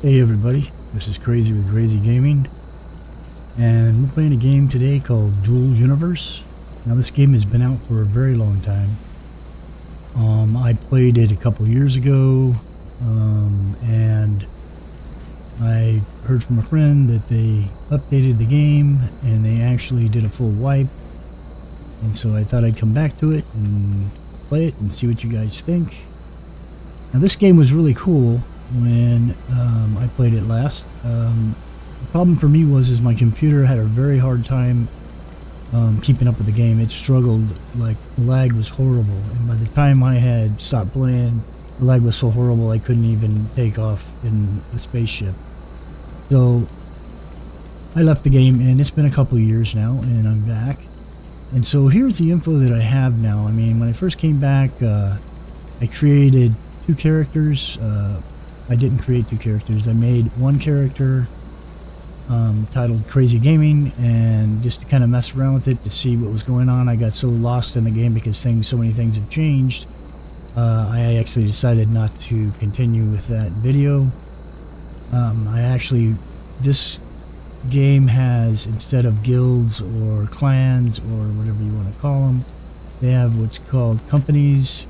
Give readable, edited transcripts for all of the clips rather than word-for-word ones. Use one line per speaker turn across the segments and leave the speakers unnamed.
Hey everybody, this is Crazy with Crazy Gaming, and we're playing a game today called Dual Universe. Now this game has been out for a very long time. I played it a couple years ago, and I heard from a friend that they updated the game and they actually did a full wipe, and so I thought I'd come back to it and play it and see what you guys think. Now this game was really cool when I played it last. The problem for me was my computer had a very hard time keeping up with the game. It struggled, like the lag was horrible, and by the time I had stopped playing, the lag was so horrible I couldn't even take off in the spaceship. So I left the game, and it's been a couple of years now, and I'm back. And so here's the info that I have now. I mean, when I first came back, I created two characters. I didn't create two characters. I made one character titled Crazy Gaming, and just to kind of mess around with it to see what was going on. I got so lost in the game because so many things have changed. I actually decided not to continue with that video. This game has, instead of guilds or clans or whatever you want to call them, they have what's called companies,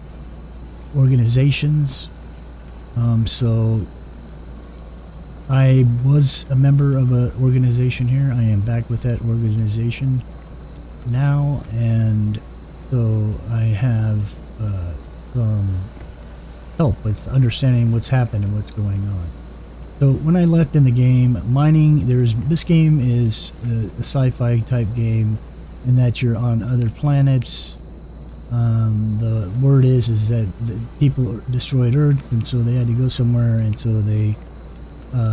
organizations. So I was a member of an organization here. I am back with that organization now, and so I have some help with understanding what's happened and what's going on. So when I left in the game, mining, this game is a sci-fi type game in that you're on other planets. The word is that the people destroyed Earth, and so they had to go somewhere, and so they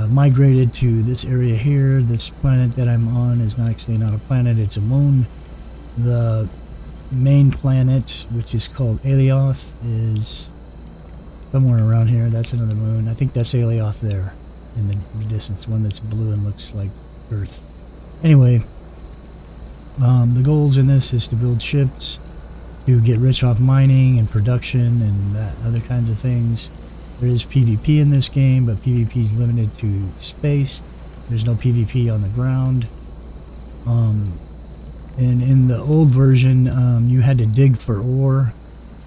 migrated to this area here. This planet that I'm on is actually not a planet, it's a moon. The main planet, which is called Alioth, is somewhere around here. That's another moon. I think that's Alioth there in the distance, one that's blue and looks like Earth. Anyway, the goals in this is to build ships, to get rich off mining and production and other kinds of things. There is PvP in this game, but PvP is limited to space. There's no PvP on the ground. And in the old version, you had to dig for ore,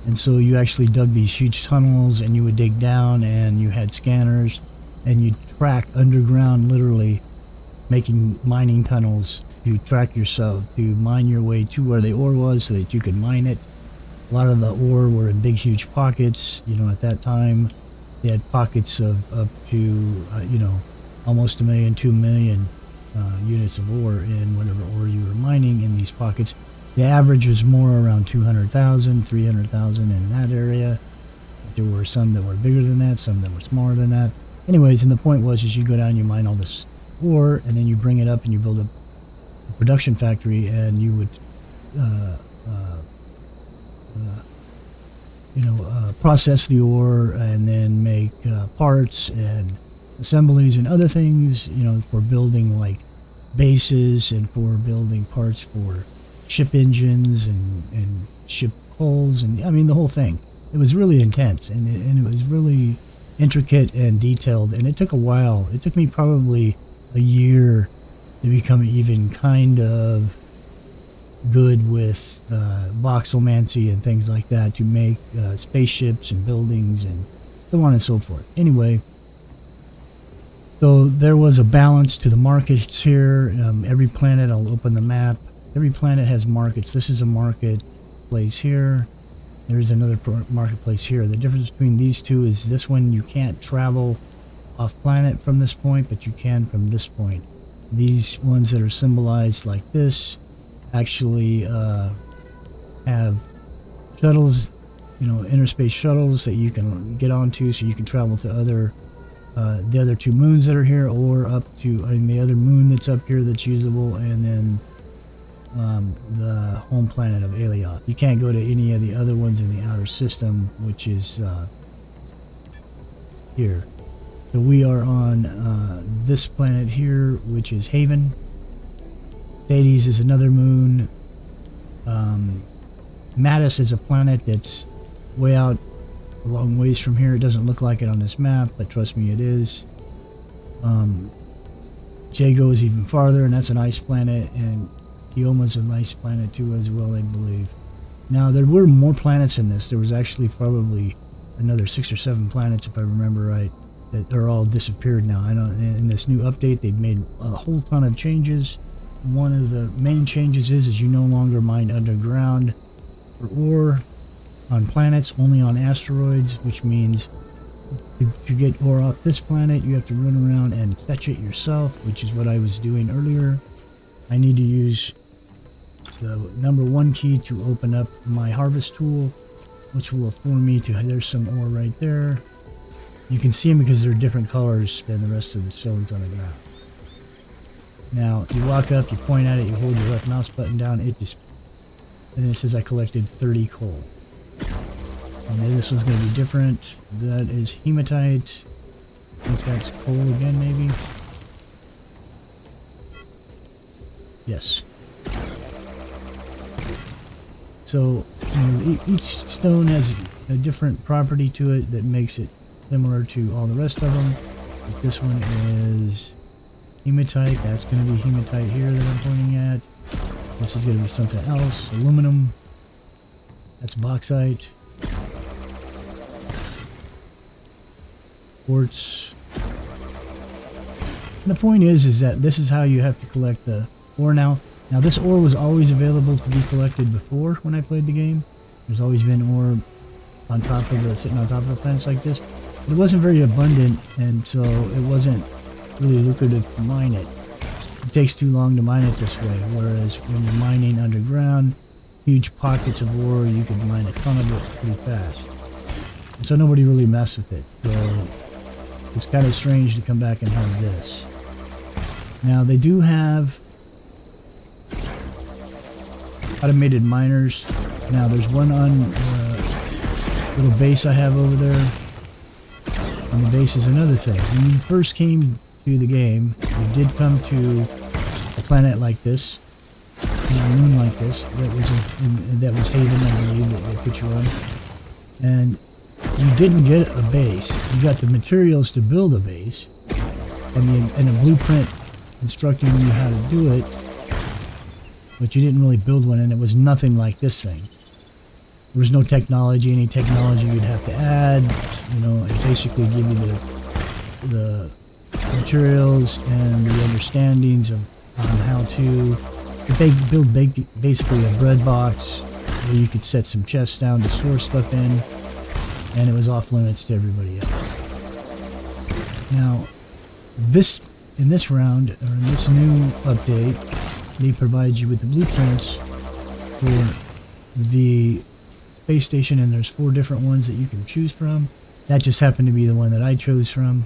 and so you actually dug these huge tunnels, and you would dig down, and you had scanners, and you'd track underground, literally making mining tunnels to track yourself, to mine your way to where the ore was so that you could mine it. A lot of the ore were in big, huge pockets. You know, at that time, they had pockets of up to, almost 1 million, 2 million units of ore in whatever ore you were mining in these pockets. The average was more around 200,000, 300,000 in that area. There were some that were bigger than that, some that were smaller than that. Anyways, and the point was, is you go down, you mine all this ore, and then you bring it up and you build a production factory, and you would process the ore and then make parts and assemblies and other things, for building like bases and for building parts for ship engines and ship hulls, and I mean the whole thing. It was really intense, and it was really intricate and detailed, and it took a while. It took me probably a year to become even kind of good with voxelmancy and things like that, to make spaceships and buildings and so on and so forth. Anyway, so there was a balance to the markets here. Every planet, I'll open the map, every planet has markets. This is a marketplace here. There's another marketplace here. The difference between these two is this one, you can't travel off planet from this point, but you can from this point. These ones that are symbolized like this actually have shuttles, interspace shuttles that you can get onto, so you can travel to the other two moons that are here, or up to the other moon that's up here that's usable, and then the home planet of Alioth. You can't go to any of the other ones in the outer system, which is here. So we are on this planet here, which is Haven. Hades is another moon. Mattis is a planet that's way out a long ways from here. It doesn't look like it on this map, but trust me, it is. Jago is even farther, and that's an ice planet, and Kioma's an ice planet too as well, I believe. Now, there were more planets in this. There was actually probably another 6 or 7 planets, if I remember right, that are all disappeared now. I know in this new update, they've made a whole ton of changes. One of the main changes is you no longer mine underground for ore on planets, only on asteroids, which means to get ore off this planet, you have to run around and fetch it yourself, which is what I was doing earlier. I need to use the number 1 key to open up my harvest tool, which will afford me to, there's some ore right there. You can see them because they're different colors than the rest of the stones on the ground. Now, you walk up, you point at it, you hold your left mouse button down, and it says I collected 30 coal. And then this one's going to be different. That is hematite. I think that's coal again, maybe. Yes. So, you know, each stone has a different property to it that makes it similar to all the rest of them. Like this one is hematite. That's going to be hematite here that I'm pointing at. This is going to be something else. Aluminum. That's bauxite. Quartz. And the point is that this is how you have to collect the ore now. Now this ore was always available to be collected before when I played the game. There's always been ore on top of the, sitting on top of the planets like this. But it wasn't very abundant, and so it wasn't really lucrative to mine it. It takes too long to mine it this way, whereas when you're mining underground, huge pockets of ore, you can mine a ton of it pretty fast. And so nobody really messed with it. So it's kind of strange to come back and have this. Now they do have automated miners. Now there's one on little base I have over there. And the base is another thing. When you first came to the game, you did come to a planet like this, a moon like this, that was Haven, I believe, that they put you on. And you didn't get a base. You got the materials to build a base, and a blueprint instructing you how to do it, but you didn't really build one, and it was nothing like this thing. There was no technology. Any technology you'd have to add, you know, it basically give you the materials and the understandings on how to. But they build basically a bread box where you could set some chests down to store stuff in, and it was off limits to everybody else. Now, in this round, or in this new update, they provide you with the blueprints for the space station, and there's 4 different ones that you can choose from. That just happened to be the one that I chose from.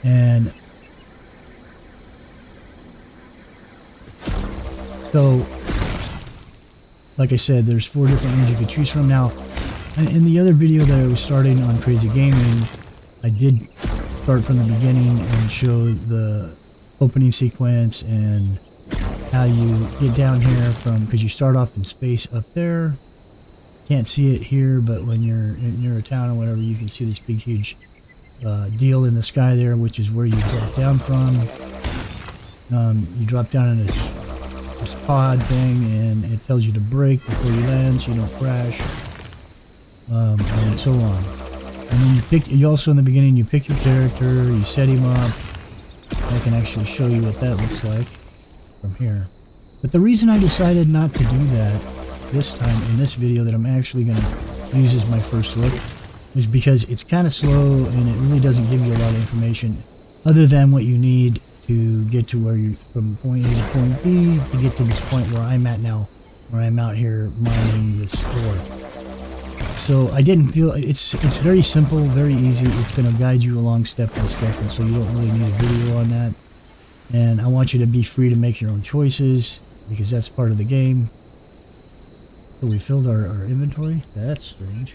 And so, like I said, there's 4 different ones you could choose from. Now, in the other video that I was starting on Crazy Gaming, I did start from the beginning and show the opening sequence and how you get down here from, because you start off in space up there. Can't see it here, but when you're near a town or whatever, you can see this big huge deal in the sky there, which is where you drop down from. You drop down in this pod thing, and it tells you to brake before you land so you don't crash, and so on. And then you also in the beginning, you pick your character, you set him up. I can actually show you what that looks like from here. But the reason I decided not to do that this time in this video that I'm actually going to use as my first look is because it's kind of slow, and it really doesn't give you a lot of information other than what you need to get to where you, from point A to point B, to get to this point where I'm at now, where I'm out here mining this ore. So I didn't feel, it's very simple, very easy. It's going to guide you along step by step, and so you don't really need a video on that. And I want you to be free to make your own choices, because that's part of the game. So we filled our inventory. That's strange.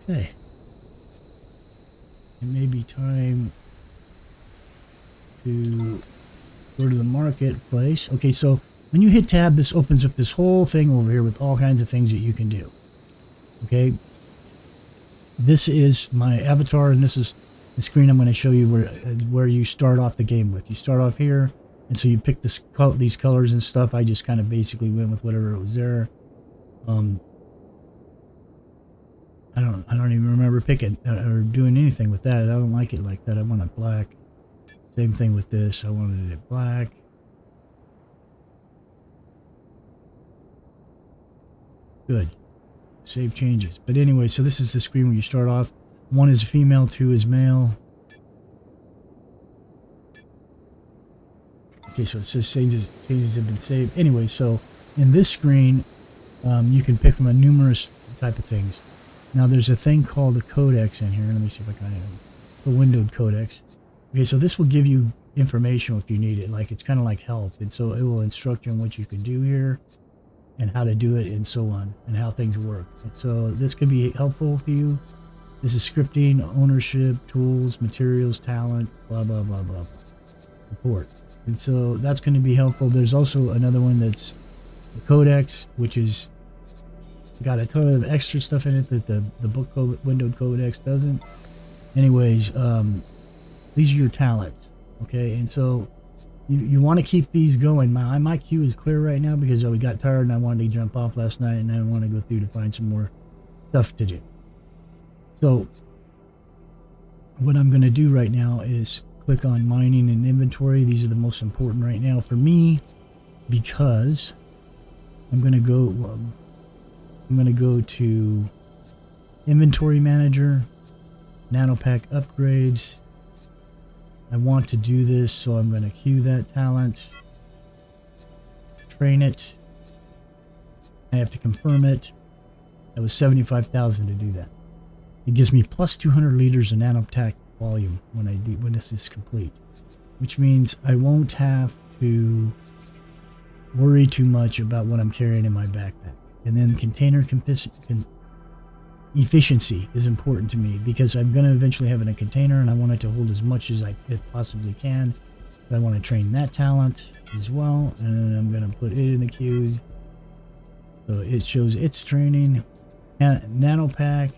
Okay. It may be time to go to the marketplace. Okay, so when you hit tab, this opens up this whole thing over here with all kinds of things that you can do. Okay? This is my avatar, and this is the screen I'm going to show you where you start off the game with. You start off here, and so you pick these colors and stuff. I just kind of basically went with whatever was there. I don't even remember picking or doing anything with that. I don't like it like that. I want it black. Same thing with this. I wanted it black. Good. Save changes. But anyway, so this is the screen where you start off. 1 is female, 2 is male. Okay, so it says changes have been saved. Anyway, so in this screen, you can pick from a numerous type of things. Now there's a thing called a codex in here. Let me see if I can the windowed codex. Okay, so this will give you information if you need it. Like, it's kind of like help, and so it will instruct you on what you can do here and how to do it and so on, and how things work. And so this could be helpful to you. This is scripting, ownership, tools, materials, talent, blah blah blah blah, report. And so that's going to be helpful. There's also another one that's the codex, which is got a ton of extra stuff in it that the book windowed codex doesn't. Anyways, these are your talents, okay? And so you want to keep these going. My queue is clear right now because I got tired and I wanted to jump off last night, and I want to go through to find some more stuff to do. So what I'm going to do right now is click on mining and inventory. These are the most important right now for me because I'm going to go to inventory manager, nanopack upgrades. I want to do this, so I'm going to queue that talent, train it. I have to confirm it. That was 75,000 to do that. It gives me plus 200 liters of nanopack volume when this is complete, which means I won't have to worry too much about what I'm carrying in my backpack. And then container efficiency is important to me because I'm going to eventually have it in a container, and I want it to hold as much as it possibly can. But I want to train that talent as well, and then I'm going to put it in the queue so it shows its training. Nanopack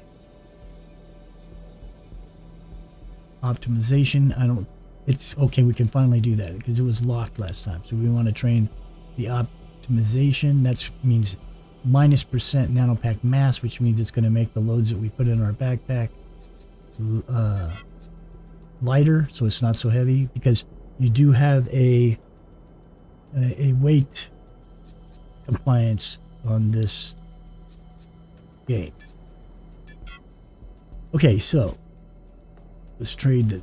optimization. It's okay. We can finally do that because it was locked last time. So we want to train the optimization. That means minus % nanopack mass, which means it's going to make the loads that we put in our backpack lighter, so it's not so heavy, because you do have a weight compliance on this game. Okay, so let's trade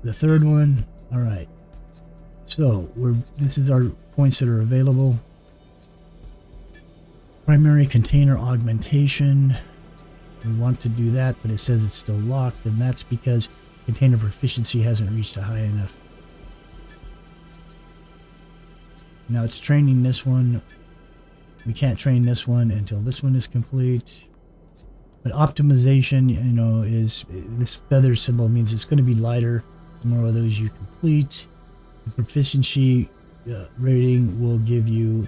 the third one. All right, so this is our points that are available. Primary container augmentation. We want to do that, but it says it's still locked, and that's because container proficiency hasn't reached a high enough. Now it's training this one. We can't train this one until this one is complete. But optimization, is this feather symbol means it's going to be lighter the more of those you complete. The proficiency rating will give you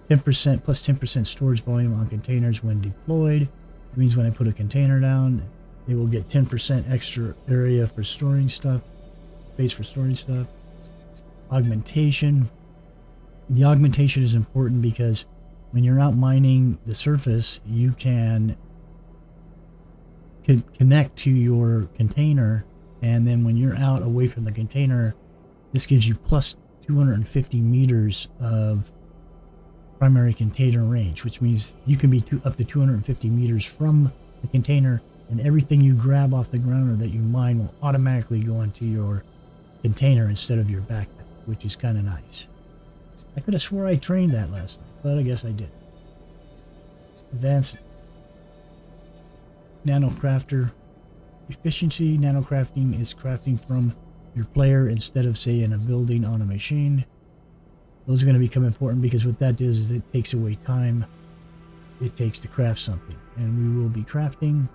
10% plus 10% storage volume on containers when deployed. It means when I put a container down, it will get 10% extra area for storing stuff, space for storing stuff. Augmentation. The augmentation is important because when you're out mining the surface, you can connect to your container, and then when you're out away from the container, this gives you plus 250 meters of primary container range, which means you can be up to 250 meters from the container, and everything you grab off the ground or that you mine will automatically go into your container instead of your backpack, which is kind of nice. I could have swore I trained that last night, but I guess I did. Advanced nanocrafter efficiency. Nanocrafting is crafting from your player instead of, say, in a building on a machine. Those are going to become important because what that does is it takes away time it takes to craft something. And we will be crafting.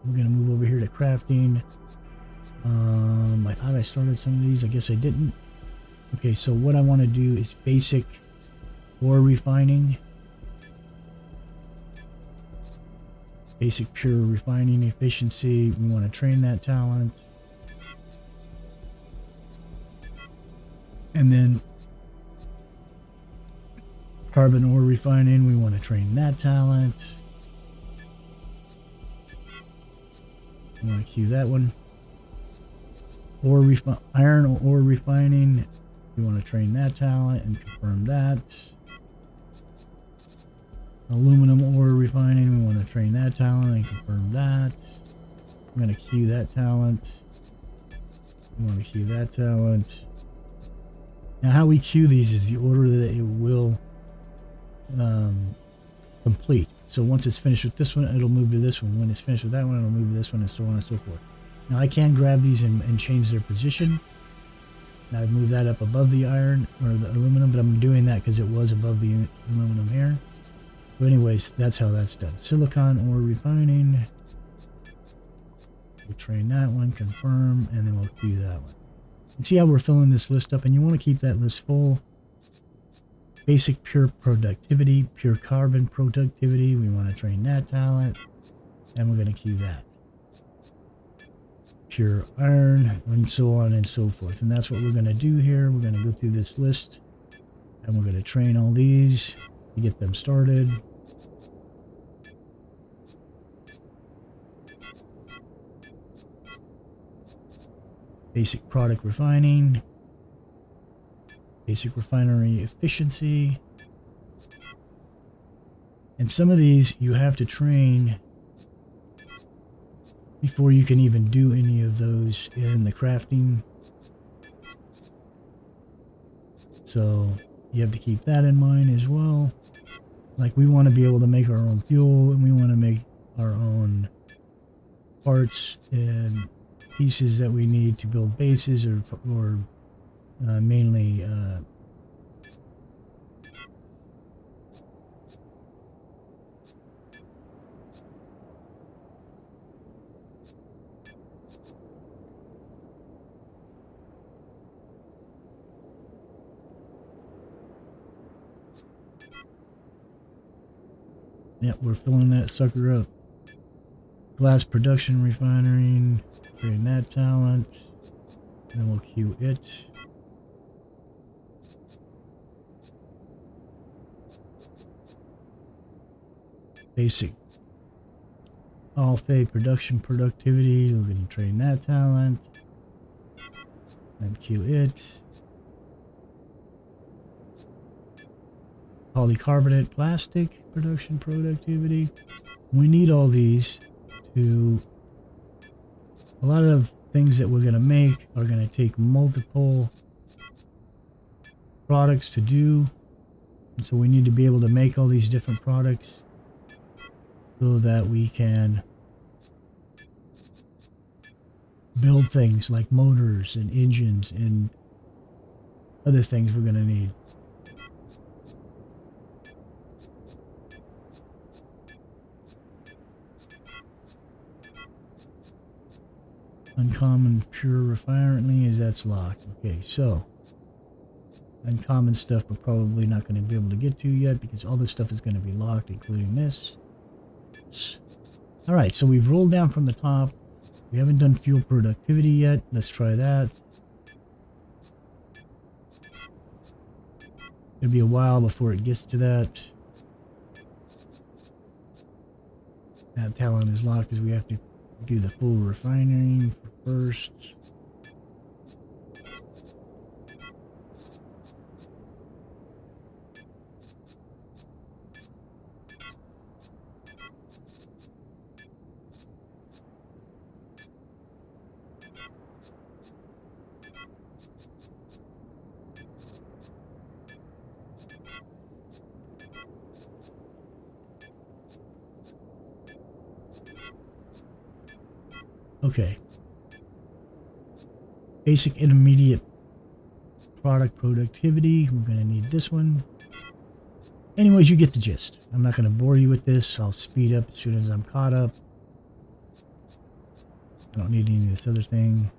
We're going to move over here to crafting. I thought I started some of these. I guess I didn't. Okay, so what I want to do is basic ore refining. Basic pure refining efficiency, we want to train that talent. And then carbon ore refining, we want to train that talent. We want to queue that one. Iron ore refining, we want to train that talent and confirm that. Aluminum ore refining, we want to train that talent and confirm that. I'm going to queue that talent. We want to queue that talent. Now how we queue these is the order that it will complete. So once it's finished with this one, it'll move to this one. When it's finished with that one, it'll move to this one, and so on and so forth. Now I can grab these and change their position. Now I've moved that up above the iron or the aluminum, but I'm doing that because it was above the aluminum here. So anyways, that's how that's done. Silicon ore refining. We'll train that one, confirm, and then we'll queue that one. And see how we're filling this list up, and you want to keep that list full. Basic pure productivity, pure carbon productivity. We want to train that talent, and we're going to queue that. Pure iron, and so on and so forth. And that's what we're going to do here. We're going to go through this list, and we're going to train all these to get them started. Basic product refining. Basic refinery efficiency. And some of these you have to train before you can even do any of those in the crafting. So you have to keep that in mind as well. Like we want to be able to make our own fuel, and we want to make our own parts and pieces that we need to build bases or mainly yeah, we're filling that sucker up. Glass production refinery, creating that talent, and then we'll queue it. Basic all-fade production productivity, we're going to train that talent, and queue it. Polycarbonate plastic production productivity. We need all these to... A lot of things that we're going to make are going to take multiple products to do. And so we need to be able to make all these different products so that we can build things like motors and engines and other things we're going to need. Uncommon pure refinery is that's locked. Okay, so uncommon stuff we're probably not going to be able to get to yet because all this stuff is going to be locked, including this. Alright, so we've rolled down from the top. We haven't done fuel productivity yet. Let's try that. It'll be a while before it gets to that. That talent is locked because we have to do the full refining first. Okay. Basic intermediate product productivity. We're going to need this one. Anyways, you get the gist. I'm not going to bore you with this. I'll speed up as soon as I'm caught up. I don't need any of this other thing.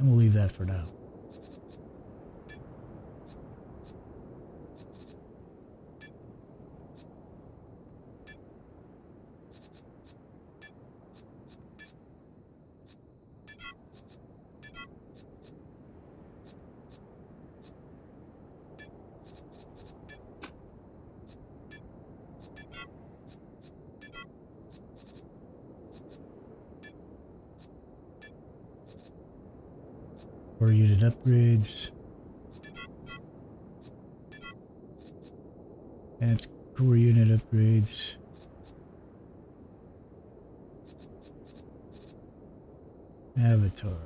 And we'll leave that for now. Core unit upgrades. That's core unit upgrades. Avatar.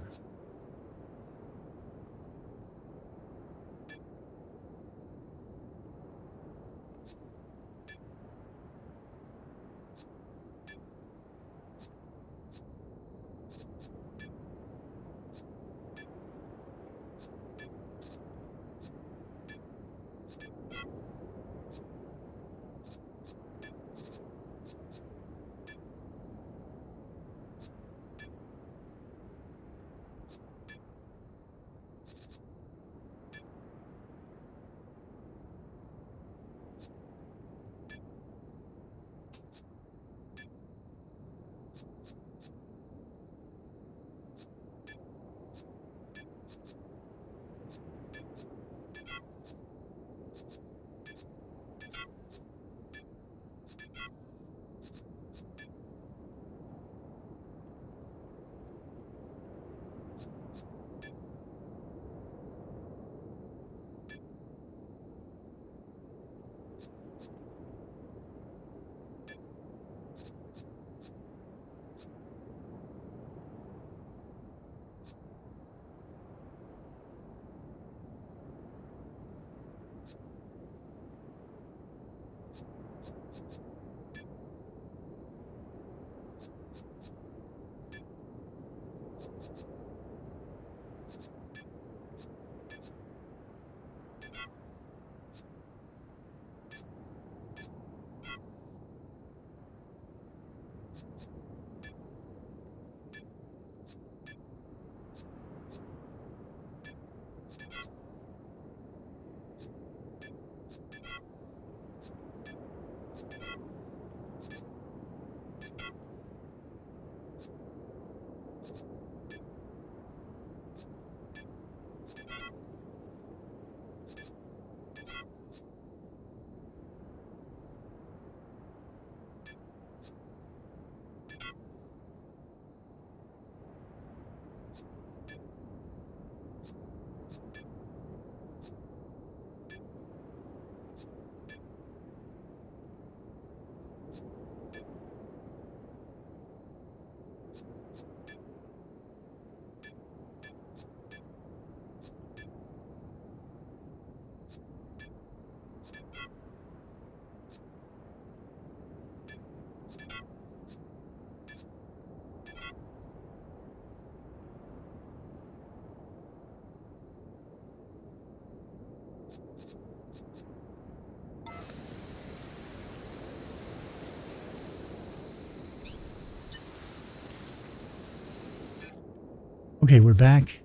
Okay, we're back.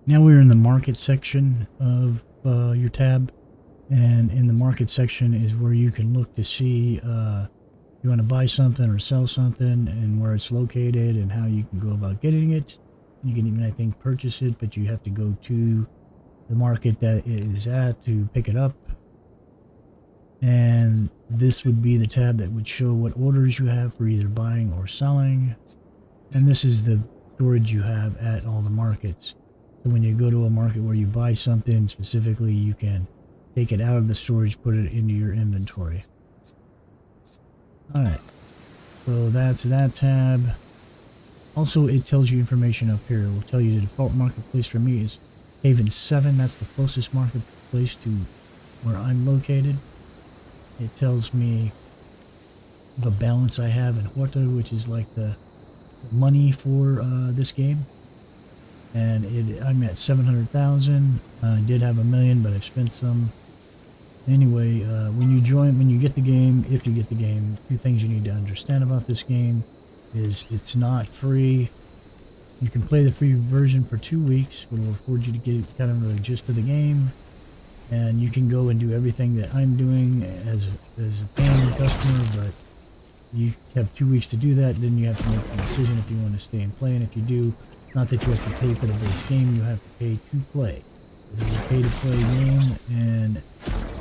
Now we're in the market section of your tab. And in the market section is where you can look to see if you want to buy something or sell something and where it's located and how you can go about getting it. You can even, I think, purchase it, but you have to go to the market that it is at to pick it up. And this would be the tab that would show what orders you have for either buying or selling. And this is the storage you have at all the markets. So when you go to a market where you buy something specifically, you can take it out of the storage, put it into your inventory. Alright, so that's that tab. Also, it tells you information up here. It will tell you the default marketplace for me is Haven 7. That's the closest marketplace to where I'm located. It tells me the balance I have in Horta, which is like the money for this game. And I'm at 700,000. I did have $1 million, but I've spent some. Anyway, when you get the game, if you get the game, two things you need to understand about this game is it's not free. You can play the free version for 2 weeks, which will afford you to get kind of the gist of the game. And you can go and do everything that I'm doing as a paying customer, but you have 2 weeks to do that. Then you have to make the decision if you want to stay and play. And if you do, not that you have to pay for the base game, you have to pay to play. It is a pay-to-play game, and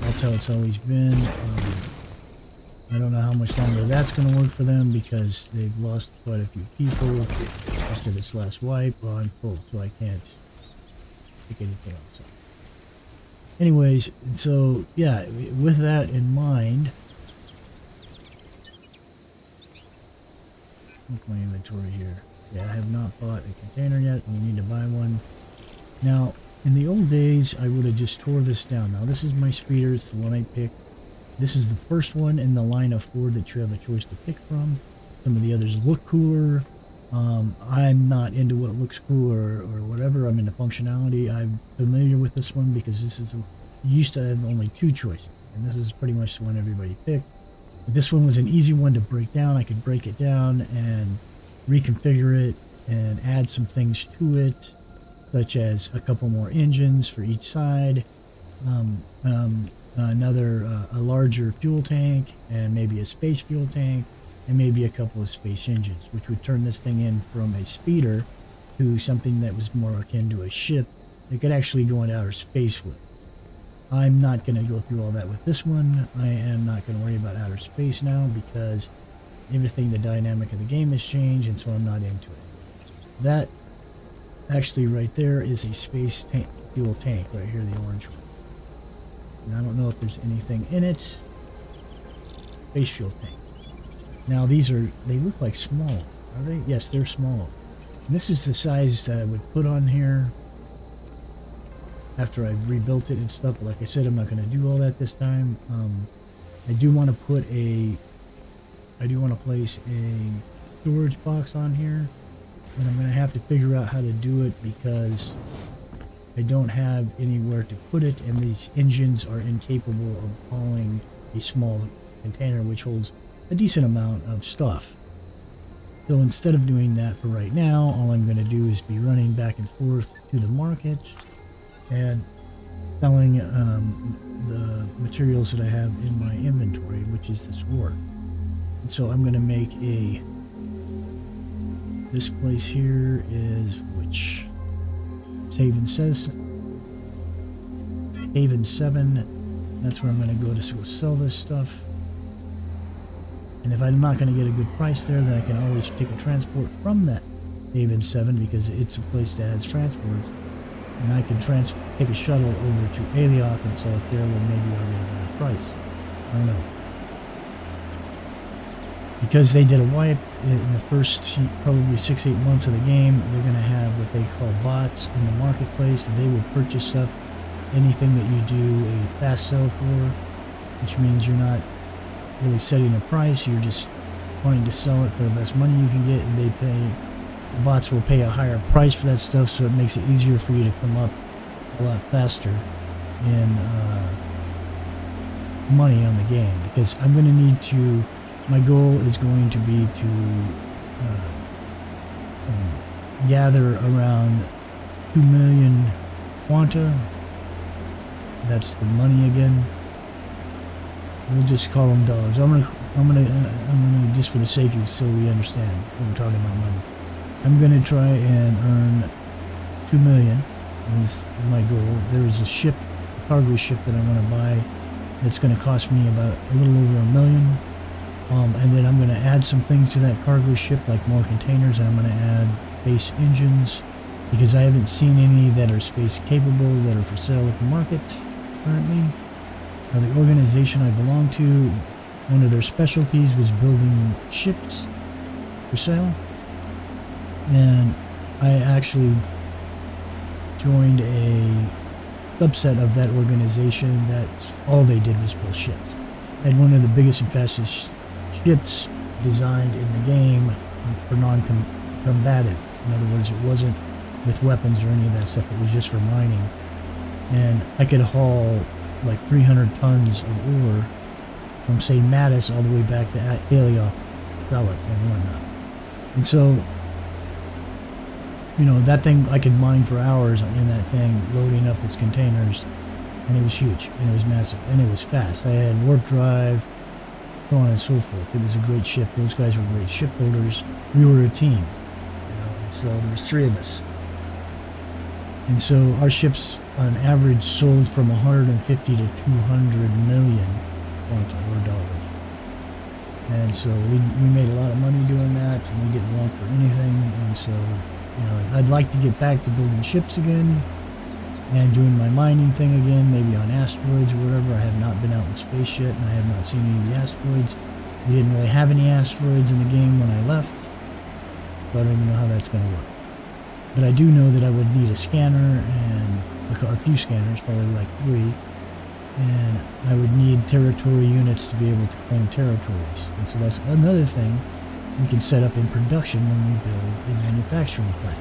that's how it's always been. I don't know how much longer that's going to work for them because they've lost quite a few people after this last wipe. Well, I'm full, so I can't pick anything else up. Anyways, so yeah, with that in mind, look at my inventory here. Yeah, I have not bought a container yet, and we need to buy one. Now, in the old days, I would have just tore this down. Now, this is my speeder. It's the one I picked. This is the first one in the line of 4 that you have a choice to pick from. Some of the others look cooler. I'm not into what looks cool or whatever. I'm into functionality. I'm familiar with this one because this is used to have only 2 choices, and this is pretty much the one everybody picked. But this one was an easy one to break down. I could break it down and reconfigure it and add some things to it, such as a couple more engines for each side, a larger fuel tank, and maybe a space fuel tank, and maybe a couple of space engines, which would turn this thing in from a speeder to something that was more akin to a ship that could actually go into outer space with. I'm not going to go through all that with this one. I am not going to worry about outer space now because everything, the dynamic of the game has changed, and so I'm not into it. That actually right there is a space tank, fuel tank right here, the orange one. And I don't know if there's anything in it. Space fuel tank. Now they look like small, are they? Yes, they're small. And this is the size that I would put on here after I've rebuilt it and stuff. But like I said, I'm not going to do all that this time. I do want to place a storage box on here, and I'm going to have to figure out how to do it because I don't have anywhere to put it, and these engines are incapable of hauling a small container which holds a decent amount of stuff. So instead of doing that for right now, all I'm going to do is be running back and forth to the market and selling the materials that I have in my inventory, which is this ore. And so I'm going to make this place here is, which Haven says, Haven 7. That's where I'm going to go to sell this stuff. And if I'm not going to get a good price there, then I can always take a transport from that Haven 7 because it's a place that has transports. And I can take a shuttle over to Alioth and sell it there, where maybe I'll get a better price. I don't know. Because they did a wipe in the first probably 6-8 months of the game, they're going to have what they call bots in the marketplace. They will purchase stuff, anything that you do a fast sell for, which means you're not really setting a price, you're just wanting to sell it for the best money you can get, and the bots will pay a higher price for that stuff, so it makes it easier for you to come up a lot faster in money on the game, because I'm going to need to, my goal is going to be to gather around 2 million quanta. That's the money again. We'll just call them dollars. I'm gonna just for the sake of, so we understand when we're talking about money, I'm gonna try and earn 2 million. Is my goal. There is a cargo ship that I want to buy. That's going to cost me about a little over $1 million. And then I'm going to add some things to that cargo ship, like more containers, and I'm going to add base engines, because I haven't seen any that are space capable that are for sale at the market currently. Now, the organization I belong to, one of their specialties was building ships for sale, and I actually joined a subset of that organization that all they did was build ships. Had one of the biggest and fastest ships designed in the game for non-combative. In other words, it wasn't with weapons or any of that stuff. It was just for mining. And I could haul like 300 tons of ore from, say, Mattis all the way back to Alioth, sell it and whatnot. And so You know, that thing, I could mine for hours in that thing, loading up its containers. And it was huge, and it was massive, and it was fast. I had warp drive, so on and so forth. It was a great ship. Those guys were great shipbuilders. We were a team, you know, and so there was 3 of us. And so our ships, on average, sold from 150 to 200 million or dollars. And so we made a lot of money doing that, and we didn't want for anything. And so, you know, I'd like to get back to building ships again and doing my mining thing again, maybe on asteroids or whatever. I have not been out in space yet, and I have not seen any of the asteroids. We didn't really have any asteroids in the game when I left, so I don't even know how that's going to work. But I do know that I would need a scanner and a few scanners, probably like 3, and I would need territory units to be able to claim territories. And so that's another thing we can set up in production when we build a manufacturing plant.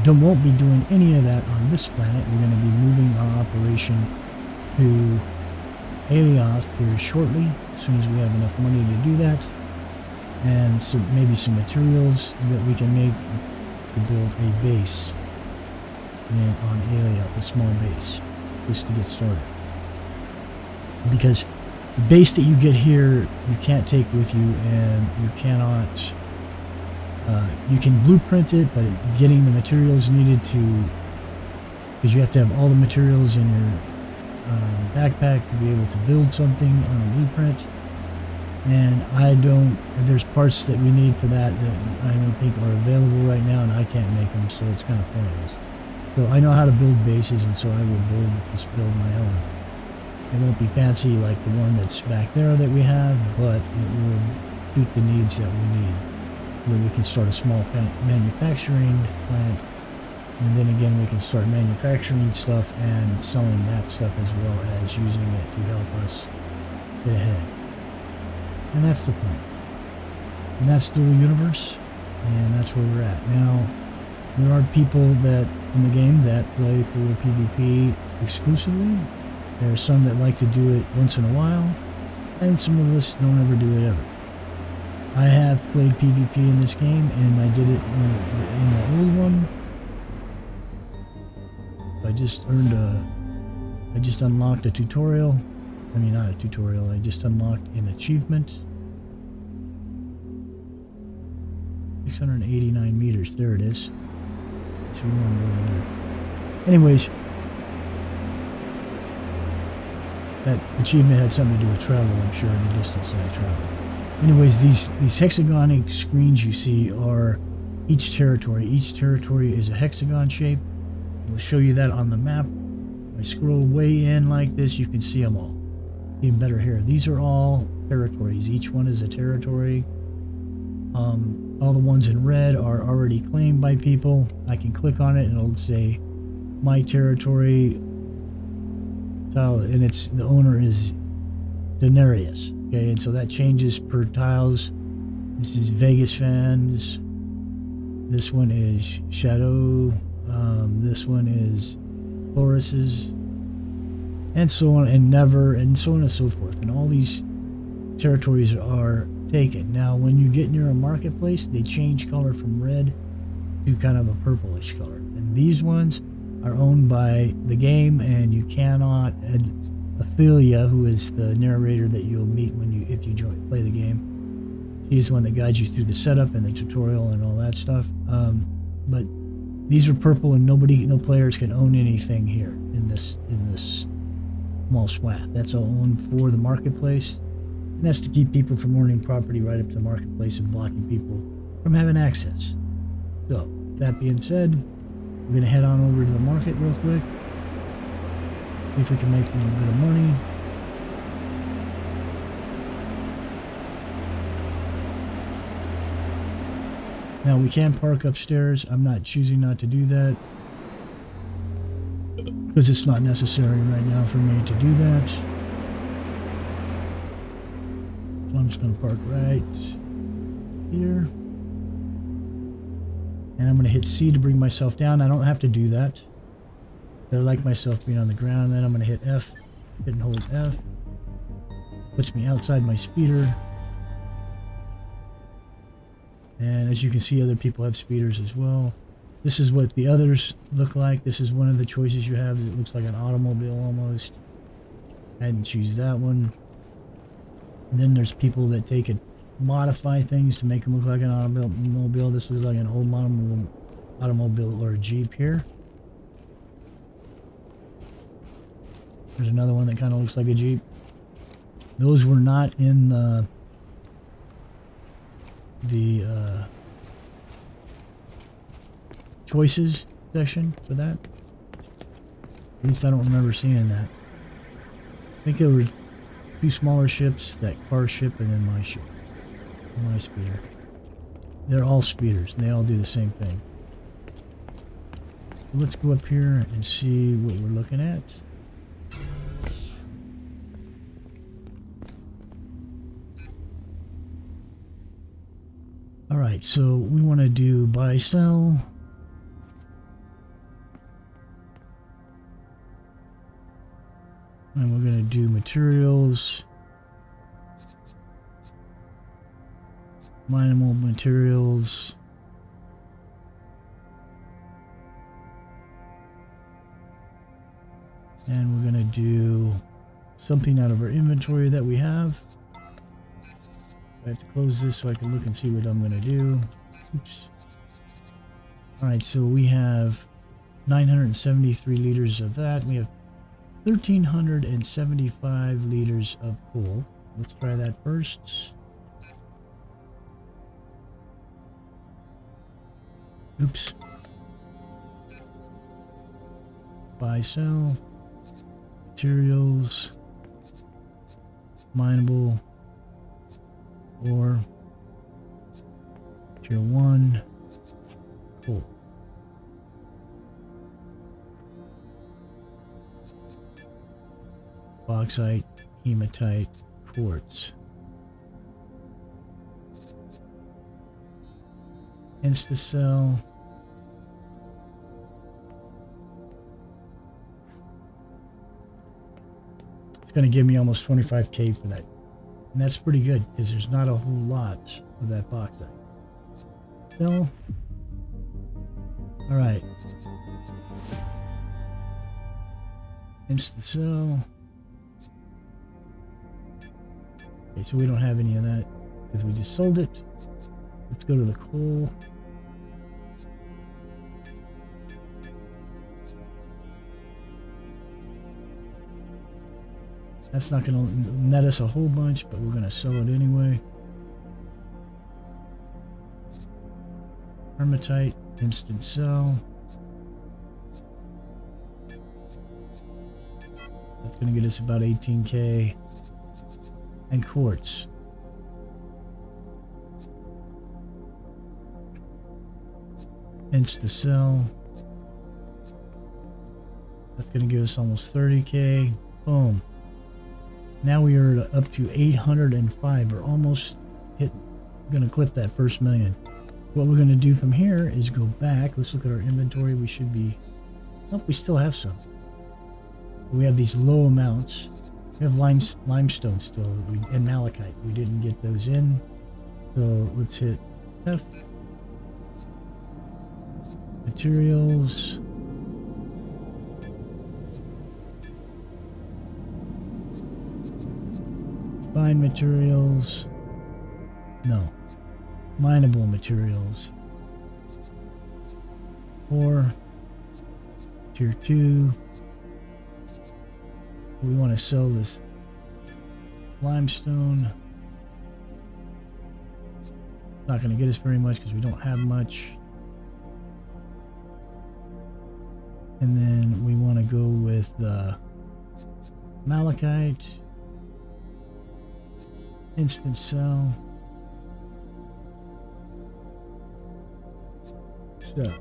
We won't be doing any of that on this planet. We're going to be moving our operation to Alioth here shortly, as soon as we have enough money to do that, and so maybe some materials that we can make to build a base on Alioth, a small base, just to get started. Because the base that you get here, you can't take with you, and you cannot. You can blueprint it, but getting the materials needed to, because you have to have all the materials in your backpack to be able to build something on a blueprint. And there's parts that we need for that I don't think are available right now, and I can't make them, so it's kind of pointless. So I know how to build bases, and so I will just build my own. It won't be fancy like the one that's back there that we have, but it will suit the needs that we need. Where we can start a small manufacturing plant, and then again we can start manufacturing stuff and selling that stuff as well as using it to help us get ahead. And that's the point. And that's Dual Universe, and that's where we're at. Now, there are people that in the game that play for PvP exclusively. There are some that like to do it once in a while, and some of us don't ever do it ever. I have played PvP in this game, and I did it in the old one. I just unlocked a tutorial. I mean, not a tutorial, I just unlocked an achievement. 689 meters, there it is. So we want to go over there. Anyways, that achievement had something to do with travel, I'm sure, and the distance that I traveled. Anyways, these hexagonic screens you see are each territory. Each territory is a hexagon shape. We'll show you that on the map. If I scroll way in like this, you can see them all. Even better here. These are all territories. Each one is a territory. All the ones in red are already claimed by people. I can click on it and it'll say my territory. And the owner is Denarius. Okay, and so that changes per tiles. This is Vegas fans. This one is Shadow. This one is Chloris's, and so on, and Never, and so on and so forth. And all these territories are taken. Now, when you get near a marketplace, they change color from red to kind of a purplish color. And these ones are owned by the game, and you cannot. Ophelia, who is the narrator that you'll meet if you play the game, she's the one that guides you through the setup and the tutorial and all that stuff. But these are purple, and no players can own anything here in this small swath. That's all owned for the marketplace, and that's to keep people from owning property right up to the marketplace and blocking people from having access. So, that being said, we're going to head on over to the market real quick. See if we can make a little bit of money. Now we can park upstairs. I'm not choosing not to do that because it's not necessary right now for me to do that. So I'm just going to park right here. And I'm going to hit C to bring myself down. I don't have to do that. I like myself being on the ground. Then I'm going to hit F, hit and hold F. Puts me outside my speeder. And as you can see, other people have speeders as well. This is what the others look like. This is one of the choices you have. It looks like an automobile almost. I hadn't choose that one. And then there's people that take it, modify things to make them look like an automobile. This looks like an old automobile or a Jeep here. There's another one that kind of looks like a Jeep. Those were not in the choices section for that. At least I don't remember seeing that. I think there were two smaller ships, that car ship and then my ship. My speeder. They're all speeders. They all do the same thing. Let's go up here and see what we're looking at. Alright, so we want to do buy, sell. And we're going to do materials. Mineable materials. And we're going to do something out of our inventory that we have. I have to close this so I can look and see what I'm going to do. Oops. Alright, so we have 973 liters of that. We have 1,375 liters of coal. Let's try that first. Oops. Buy, sell. Materials. Mineable. Or tier 1 coal. Bauxite, hematite, quartz. Insta-cell. It's going to give me almost 25k for that. And that's pretty good because there's not a whole lot of that bauxite. So, alright. Insta-cell. Okay, so we don't have any of that because we just sold it. Let's go to the coal. That's not going to net us a whole bunch, but we're going to sell it anyway. Hematite, instant sell. That's going to get us about 18k. And quartz. Insta sell. That's going to give us almost 30k. Boom. Now we are up to 805. We're almost going to clip that first million. What we're going to do from here is go back. Let's look at our inventory. We should be... Oh, we still have some. We have these low amounts. We have limestone still and malachite. We didn't get those in. So let's hit F. Materials. Fine materials. No. Mineable materials. Or tier 2. We want to sell this limestone. Not going to get us very much because we don't have much. And then we want to go with malachite. Instant sell. So.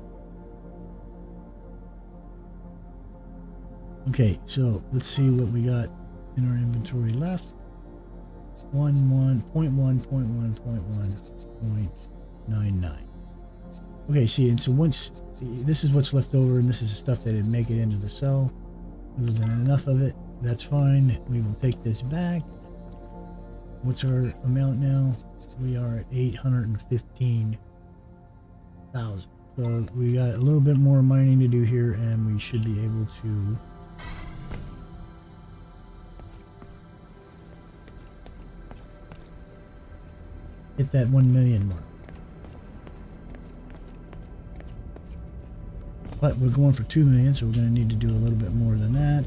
Okay, so let's see what we got in our inventory left. 0.99. Okay, see, and so once this is what's left over, and this is the stuff that didn't make it into the cell. There wasn't enough of it. That's fine. We will take this back. What's our amount now? We are at 815,000. So we got a little bit more mining to do here, and we should be able to hit that 1 million mark. But we're going for 2 million, so we're going to need to do a little bit more than that.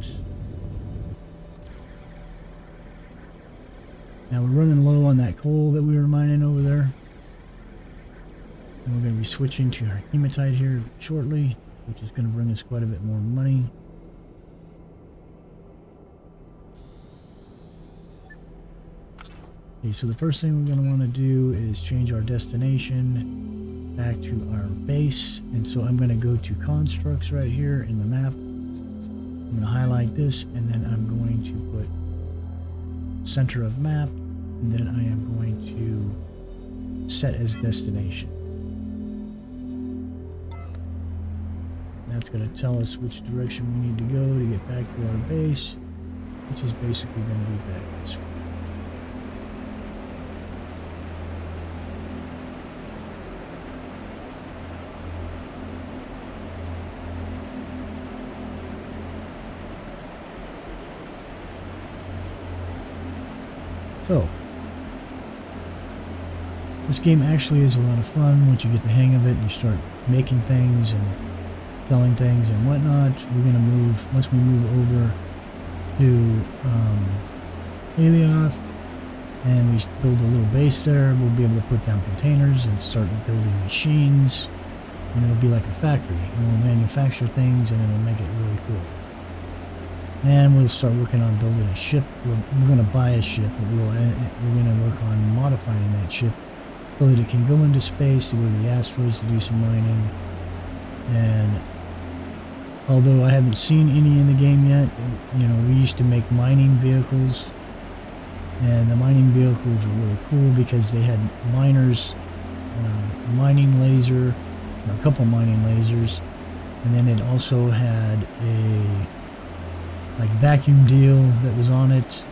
Now we're running low on that coal that we were mining over there. And we're going to be switching to our hematite here shortly, which is going to bring us quite a bit more money. Okay, so the first thing we're going to want to do is change our destination back to our base. And so I'm going to go to constructs right here in the map. I'm going to highlight this, and then I'm going to put center of map, and then I am going to set as destination. That's going to tell us which direction we need to go to get back to our base, which is basically going to be back this way. So, this game actually is a lot of fun once you get the hang of it and you start making things and selling things and whatnot. We're going to move, once we move over to Alioth and we build a little base there, we'll be able to put down containers and start building machines, and it'll be like a factory, and we'll manufacture things and it'll make it really cool. And we'll start working on building a ship. We're going to buy a ship, but we're going to work on modifying that ship so that it can go into space, to go to the asteroids to do some mining. And although I haven't seen any in the game yet, you know, we used to make mining vehicles, and the mining vehicles were really cool because they had miners, mining laser, a couple mining lasers, and then it also had a like vacuum deal that was on it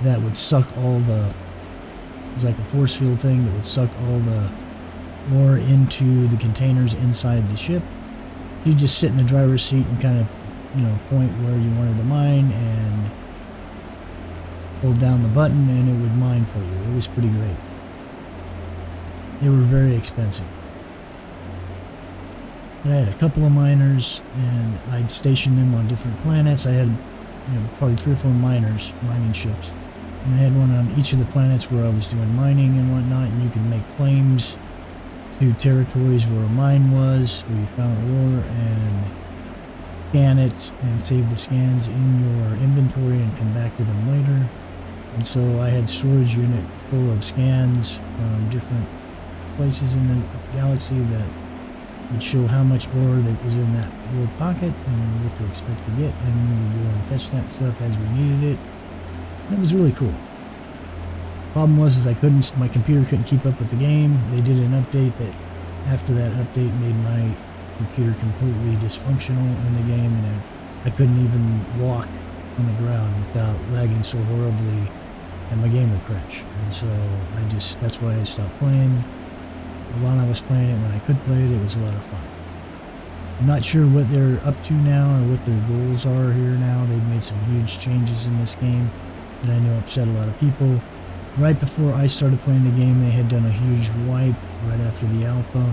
that would suck all the, it was like a force field thing that would suck all the ore into the containers inside the ship. You just sit in the driver's seat and kind of, you know, point where you wanted to mine and hold down the button and it would mine for you. It was pretty great. They were very expensive. But I had a couple of miners and I'd station them on different planets. I had, you know, probably 3 or 4 miners, mining ships. And I had one on each of the planets where I was doing mining and whatnot, and you can make claims to territories where a mine was, where you found ore, and scan it and save the scans in your inventory and come back to them later. And so I had storage unit full of scans from different places in the galaxy that would show how much ore that was in that ore pocket and what to expect to get, and we would go and fetch that stuff as we needed it. And it was really cool. Problem was I couldn't, my computer couldn't keep up with the game. They did an update that, after that update, made my computer completely dysfunctional in the game, and I couldn't even walk on the ground without lagging so horribly, and my game would crash. And so that's why I stopped playing. While I was playing it, when I could play it, it was a lot of fun. I'm not sure what they're up to now or what their goals are here now. They've made some huge changes in this game that I know upset a lot of people. Right before I started playing the game, they had done a huge wipe right after the alpha,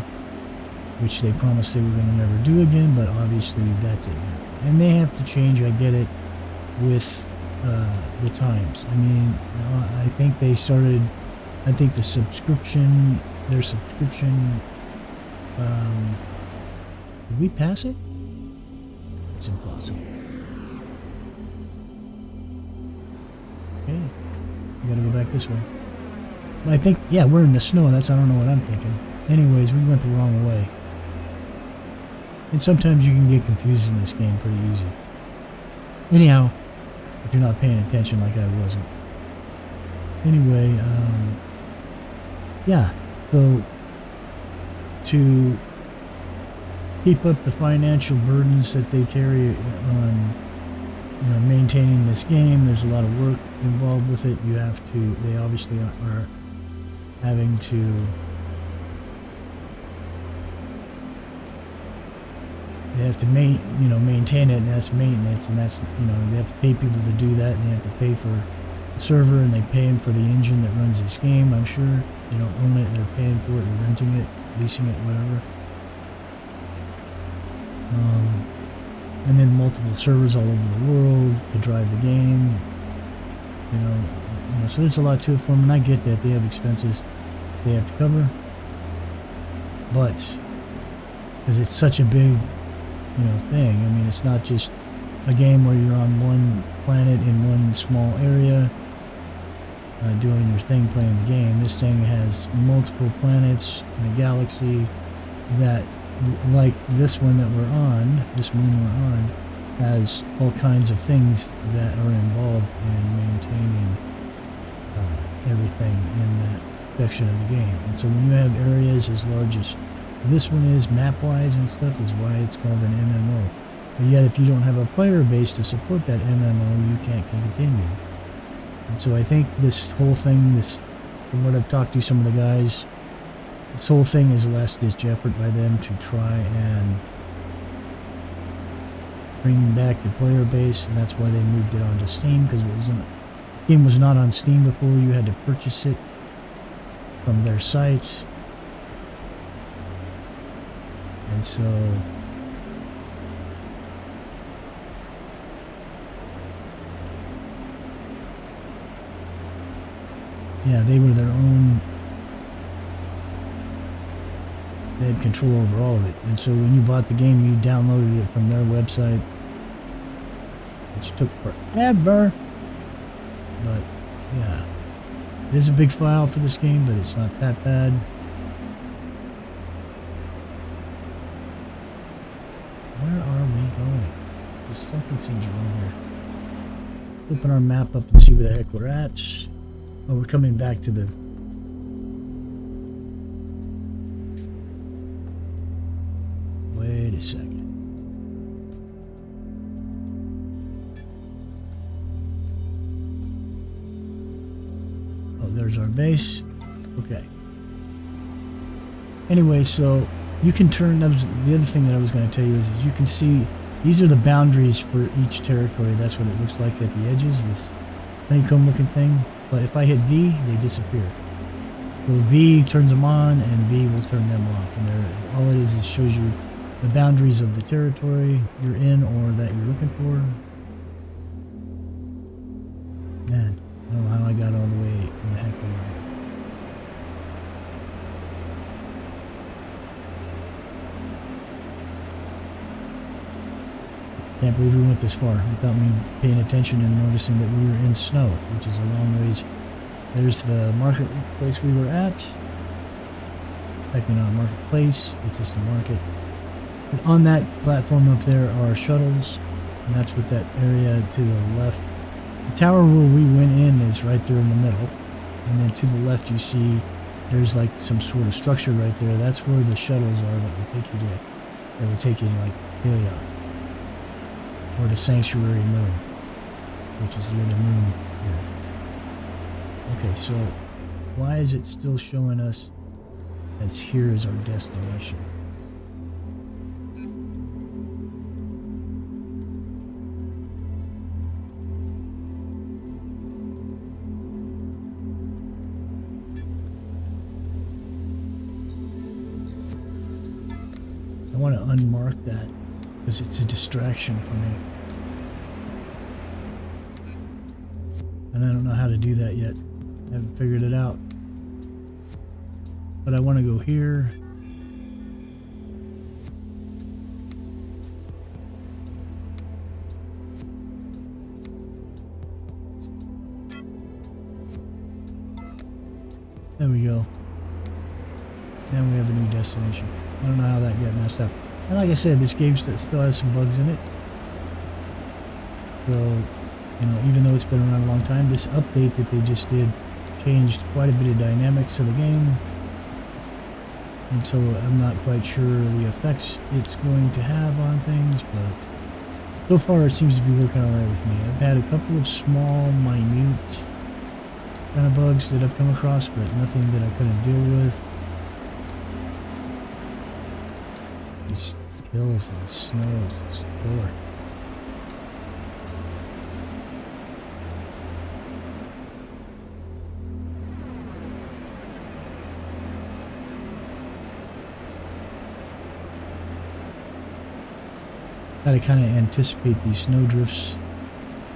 which they promised they were going to never do again, but obviously that didn't happen. And they have to change, I get it, with the times. I mean, I think they started, I think their subscription, did we pass it? It's impossible. Okay, we gotta go back this way. Well, I think, yeah, we're in the snow. I don't know what I'm thinking. Anyways, we went the wrong way. And sometimes you can get confused in this game pretty easy. Anyhow, if you're not paying attention like I wasn't. Anyway, yeah, so to keep up the financial burdens that they carry on, you know, maintaining this game, there's a lot of work involved with it. You have to, they obviously are having to they have to maintain it, and that's maintenance, and that's, they have to pay people to do that, and they have to pay for the server, and they pay them for the engine that runs this game. I'm sure they don't own it; they're paying for it, or renting it, leasing it, whatever. And then multiple servers all over the world to drive the game. So there's a lot to it for them, and I get that they have expenses they have to cover, but because it's such a big thing. I mean, it's not just a game where you're on one planet in one small area doing your thing, playing the game. This thing has multiple planets in a galaxy that, like this one that we're on, this moon we're on, has all kinds of things that are involved in maintaining everything in that section of the game. And so when you have areas as large as this one is, map-wise and stuff, is why it's called an MMO. But yet, if you don't have a player base to support that MMO, you can't continue. And so I think this whole thing, from what I've talked to some of the guys, this whole thing is a last-ditch effort by them to try and bring back the player base, and that's why they moved it onto Steam, because the game was not on Steam before. You had to purchase it from their site. And so yeah, they were their own. They had control over all of it. And so when you bought the game, you downloaded it from their website, which took forever. But yeah, it is a big file for this game, but it's not that bad. Where are we going? Something seems wrong here. Open our map up and see where the heck we're at. Oh, we're coming back to the... Wait a second. Oh, there's our base. Okay. Anyway, so you can turn... the other thing that I was going to tell you is you can see these are the boundaries for each territory. That's what it looks like at the edges, this honeycomb looking thing. But if I hit V, they disappear. So V turns them on, and V will turn them off. And all it is shows you the boundaries of the territory you're in or that you're looking for. Man, I don't know how I got all the way in the heck over here. Can't believe we went this far without me paying attention and noticing that we were in snow, which is a long ways. There's the marketplace we were at. Technically not a marketplace, it's just a market. And on that platform up there are shuttles, and that's what that area to the left. The tower where we went in is right there in the middle, and then to the left you see there's like some sort of structure right there. That's where the shuttles are that will take you to. That will take you to like Helion. Or the Sanctuary Moon, which is the other moon here. Okay, so why is it still showing us as here is our destination? I want to unmark that, because it's a distraction for me. And I don't know how to do that yet. I haven't figured it out. But I want to go here. There we go. Now we have a new destination. I don't know how that got messed up. And like I said, this game still has some bugs in it. So, even though it's been around a long time, this update that they just did changed quite a bit of dynamics of the game. And so I'm not quite sure the effects it's going to have on things, but so far it seems to be working alright with me. I've had a couple of small, minute kind of bugs that I've come across, but nothing that I couldn't deal with. Just hills and snow. It's killer. Gotta kind of anticipate these snow drifts,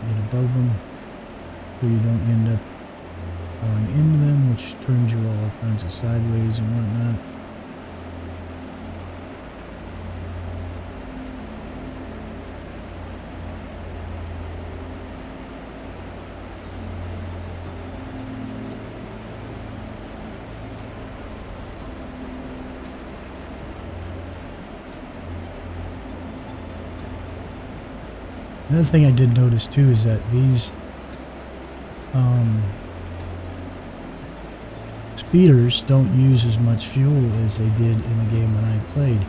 get above them, so you don't end up falling into them, which turns you all kinds of sideways and whatnot. Another thing I did notice too is that these speeders don't use as much fuel as they did in the game when I played.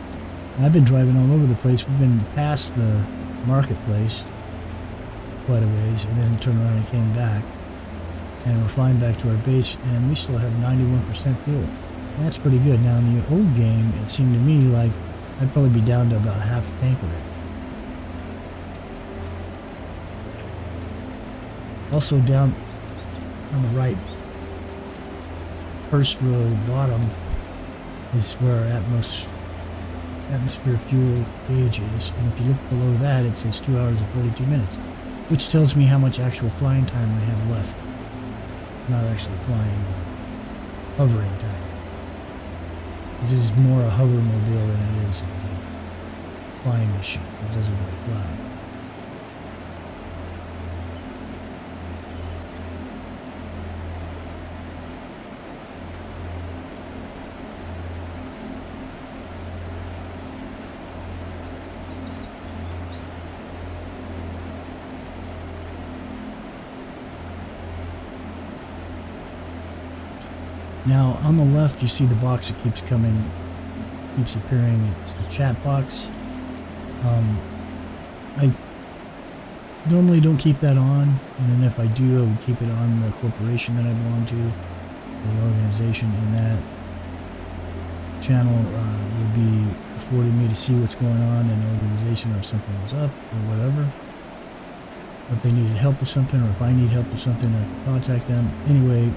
And I've been driving all over the place. We've been past the marketplace quite a ways, and then turned around and came back. And we're flying back to our base, and we still have 91% fuel. And that's pretty good. Now in the old game, it seemed to me like I'd probably be down to about half a tank of it. Also down on the right, first row bottom is where our atmosphere fuel gauge is. And if you look below that, it says 2 hours and 42 minutes, which tells me how much actual flying time we have left. Not actually flying, hovering time. This is more a hovermobile than it is a flying machine. It doesn't really fly. Now, on the left, you see the box that keeps appearing. It's the chat box. I normally don't keep that on, and then if I do, I would keep it on the corporation that I belong to, the organization, and that channel would be affording me to see what's going on in the organization, or if something was up, or whatever. If they needed help with something, or if I need help with something, I can contact them. Anyway,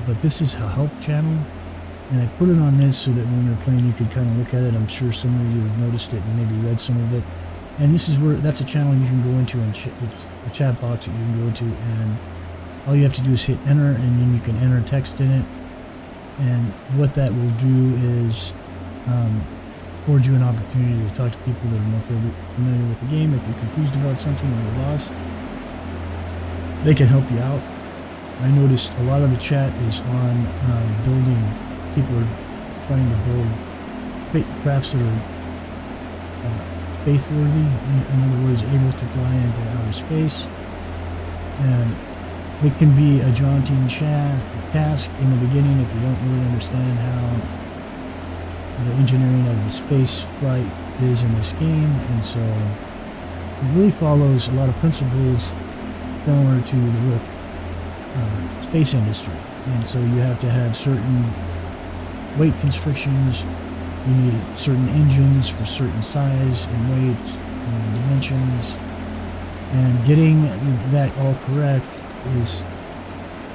but this is a help channel, and I put it on this so that when you're playing you could kind of look at it. I'm sure some of you have noticed it and maybe read some of it. And this is where, that's a channel you can go into, and it's a chat box that you can go into, and all you have to do is hit enter, and then you can enter text in it. And what that will do is afford you an opportunity to talk to people that are more familiar with the game. If you're confused about something or you're lost, they can help you out. I noticed a lot of the chat is on building. People are trying to build crafts that are space-worthy, in other words, able to fly into outer space. And it can be a daunting task in the beginning if you don't really understand how the engineering of the space flight is in this game. And so it really follows a lot of principles similar to the space industry, and so you have to have certain weight constrictions. You need certain engines for certain size and weight and dimensions, and getting that all correct is,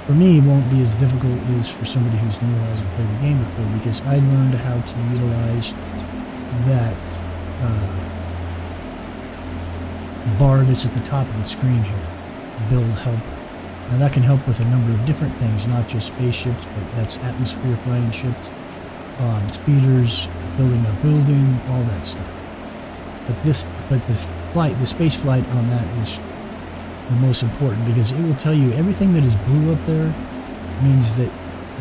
for me, won't be as difficult as for somebody who's new who hasn't played the game before, because I learned how to utilize that bar that's at the top of the screen here, build help. Now that can help with a number of different things, not just spaceships, but that's atmosphere flying ships, speeders, building a building, all that stuff. But this flight, the space flight on that is the most important, because it will tell you everything that is blue up there means that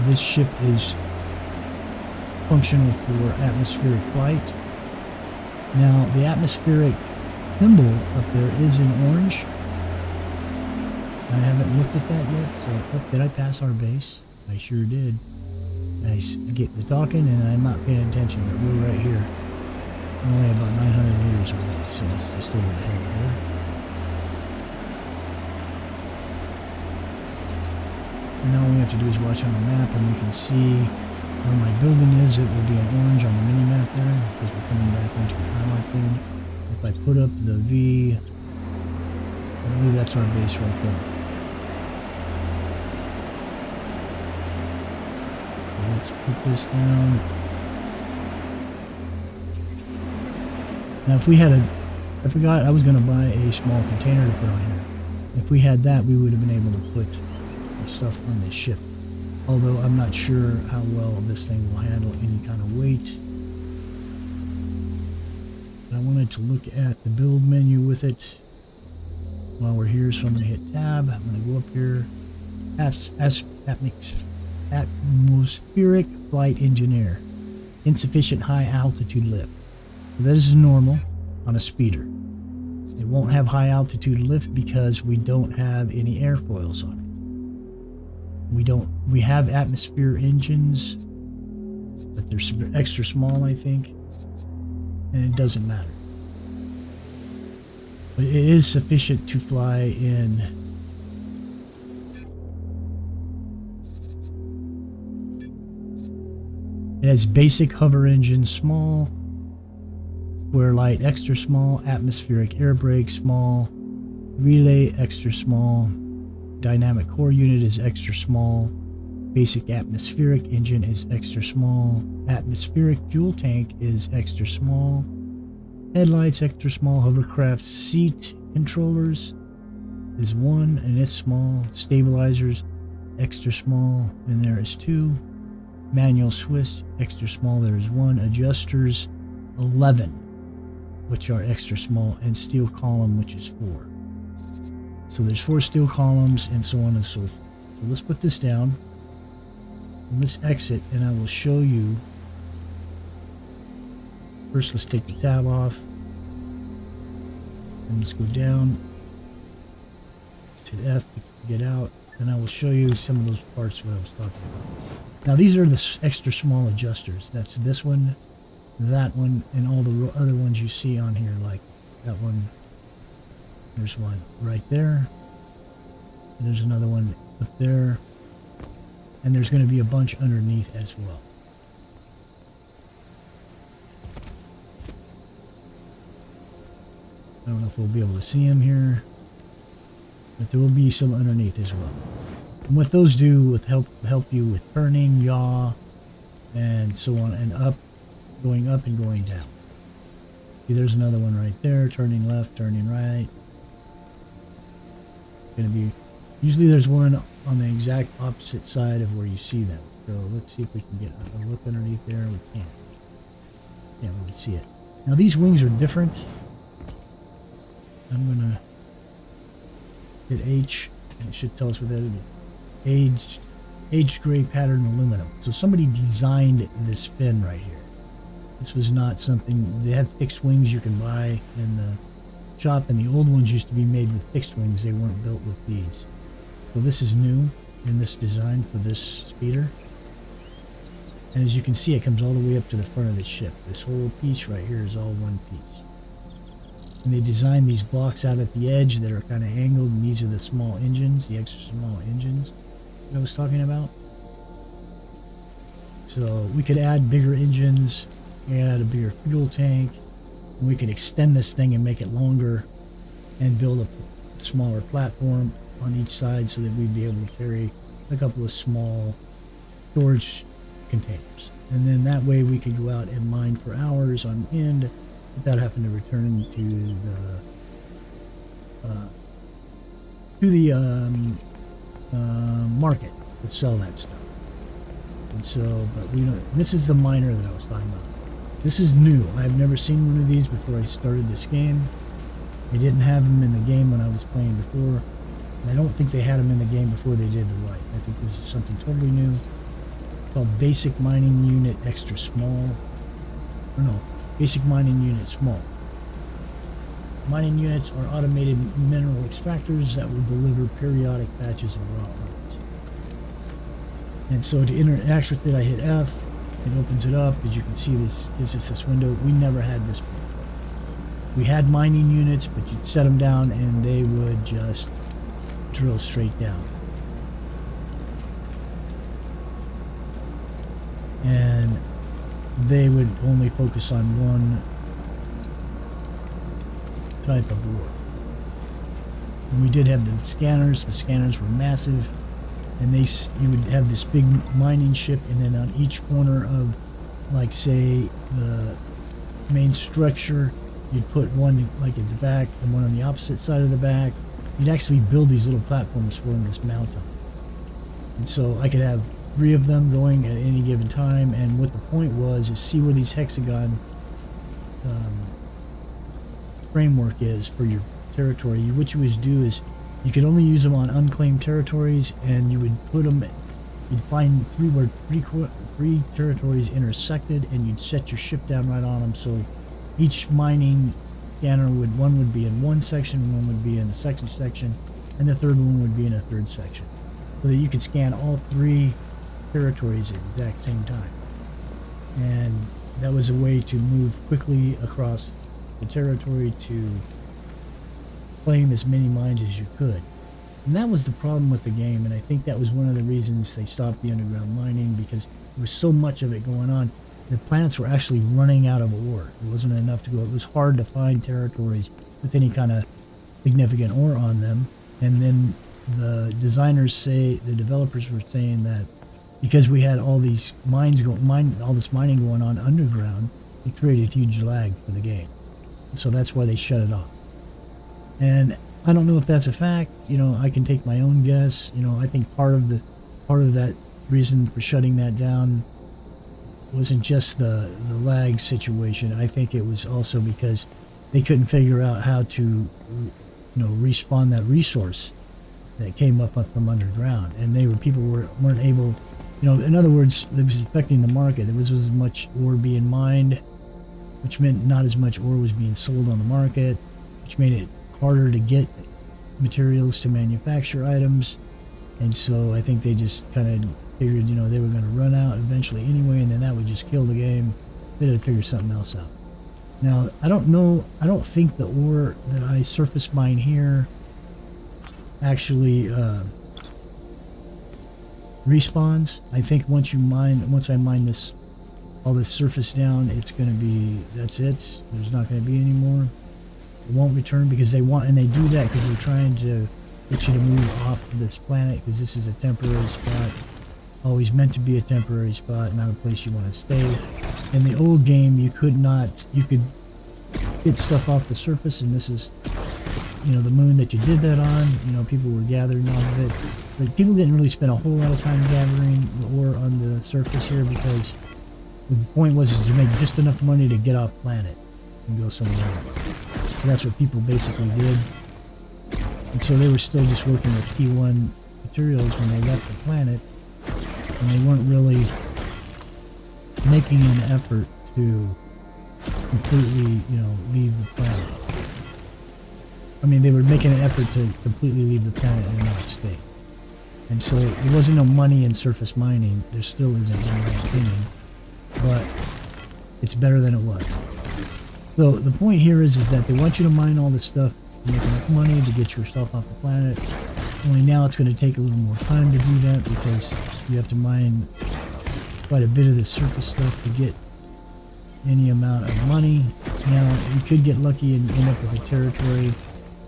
this ship is functional for atmospheric flight. Now the atmospheric symbol up there is in orange. I haven't looked at that yet, so did I pass our base? I sure did. I get to talking and I'm not paying attention, but we're right here. I'm only about 900 meters away, so it's just over the hill here. And now all we have to do is watch on the map, and we can see where my building is, it will be an orange on the mini map there because we're coming back into the highlight thing. If I put up the V, I believe that's our base right there. So let's put this down. Now if we had I forgot I was going to buy a small container to put on here. If we had that, we would have been able to put the stuff on the ship. Although I'm not sure how well this thing will handle any kind of weight. But I wanted to look at the build menu with it while we're here, so I'm going to hit tab. I'm going to go up here. Atmospheric flight engineer. Insufficient high altitude lift. So that is normal on a speeder. It won't have high altitude lift because we don't have any airfoils on it. We have atmosphere engines, but they're extra small, I think, and it doesn't matter. But it is sufficient to fly in it has basic hover engine small, square light extra small, atmospheric air brake small, relay extra small, dynamic core unit is extra small, basic atmospheric engine is extra small, atmospheric fuel tank is extra small, headlights extra small, hovercraft seat controllers is 1 and it's small, stabilizers extra small and there is 2, manual switch extra small, there is 1, adjusters 11 which are extra small, and steel column which is 4. So there's 4 steel columns and so on and so forth. So let's put this down and let's exit and I will show you. First let's take the tab off and let's go down to F to get out, and I will show you some of those parts what I was talking about. Now these are the extra small adjusters. That's this one, that one, and all the other ones you see on here, like that one. There's one right there, and there's another one up there, and there's going to be a bunch underneath as well. I don't know if we'll be able to see them here, but there will be some underneath as well. And what those do with help you with turning, yaw, and so on, and up, going up and going down. See, there's another one right there, turning left, turning right. Going to be, usually there's one on the exact opposite side of where you see them. So let's see if we can get a look underneath there. We can't. Can't really see it. Now these wings are different. I'm gonna hit H, and it should tell us what that is. Aged gray pattern aluminum. So somebody designed this fin right here. This was not something, they had fixed wings you can buy in the shop, and the old ones used to be made with fixed wings. They weren't built with these. So this is new in this design for this speeder. And as you can see, it comes all the way up to the front of the ship. This whole piece right here is all one piece. And they designed these blocks out at the edge that are kind of angled, and these are the small engines, the extra small engines that I was talking about. So we could add bigger engines, add a bigger fuel tank, and we could extend this thing and make it longer and build a smaller platform on each side so that we'd be able to carry a couple of small storage containers. And then that way we could go out and mine for hours on end without having to return to the market to sell that stuff. And so, but we don't. This is the miner that I was talking about. This is new. I've never seen one of these before I started this game. They didn't have them in the game when I was playing before. And I don't think they had them in the game before they did the light. I think this is something totally new. It's called Basic Mining Unit Extra Small. Or no, Basic Mining Unit Small. Mining units are automated mineral extractors that will deliver periodic batches of raw ores. And so to interact with it, I hit F. It opens it up. As you can see, this is this window. We never had this before. We had mining units, but you'd set them down and they would just drill straight down. and they would only focus on one type of ore. And we did have the scanners. The scanners were massive, and you would have this big mining ship, and then on each corner of, like, say, the main structure, you'd put one like at the back and one on the opposite side of the back. You'd actually build these little platforms for them to mount on. And so I could have 3 of them going at any given time, and what the point was is see where these hexagon framework is for your territory. What you would do is you could only use them on unclaimed territories, and you would put them, you'd find 3 territories intersected, and you'd set your ship down right on them. So each mining scanner one would be in one section, one would be in the second section, and the third one would be in a third section, so that you could scan all 3 territories at the exact same time. And that was a way to move quickly across the territory to claim as many mines as you could. And that was the problem with the game, and I think that was one of the reasons they stopped the underground mining, because there was so much of it going on. The planets were actually running out of ore. It wasn't enough to go. It was hard to find territories with any kind of significant ore on them. And then the developers were saying that because we had all these all this mining going on underground, it created huge lag for the game. So that's why they shut it off. And I don't know if that's a fact. I can take my own guess. I think part of that reason for shutting that down wasn't just the lag situation. I think it was also because they couldn't figure out how to, respawn that resource that came up from underground, and people weren't able. In other words, it was affecting the market. There wasn't as much ore being mined, which meant not as much ore was being sold on the market, which made it harder to get materials to manufacture items. And so I think they just kind of figured, they were going to run out eventually anyway, and then that would just kill the game. They had to figure something else out. Now, I don't think the ore that I surface mine here actually respawns. I think once I mine all this surface down, that's it. There's not going to be any more. It won't return because they do that because they're trying to get you to move off of this planet, because this is a temporary spot, always meant to be a temporary spot, not a place you want to stay. In the old game, you could get stuff off the surface, and this is, the moon that you did that on. People were gathering off of it, but people didn't really spend a whole lot of time gathering the ore on the surface here, because the point was to make just enough money to get off planet and go somewhere else. So that's what people basically did. And so they were still just working with T1 materials when they left the planet, and they weren't really making an effort to completely, leave the planet. I mean, they were making an effort to completely leave the planet and not stay. And so there wasn't no money in surface mining. There still isn't, in my opinion, but it's better than it was. So the point here is that they want you to mine all this stuff to make enough money to get yourself off the planet. Only now it's going to take a little more time to do that, because you have to mine quite a bit of the surface stuff to get any amount of money. Now, you could get lucky and end up with a territory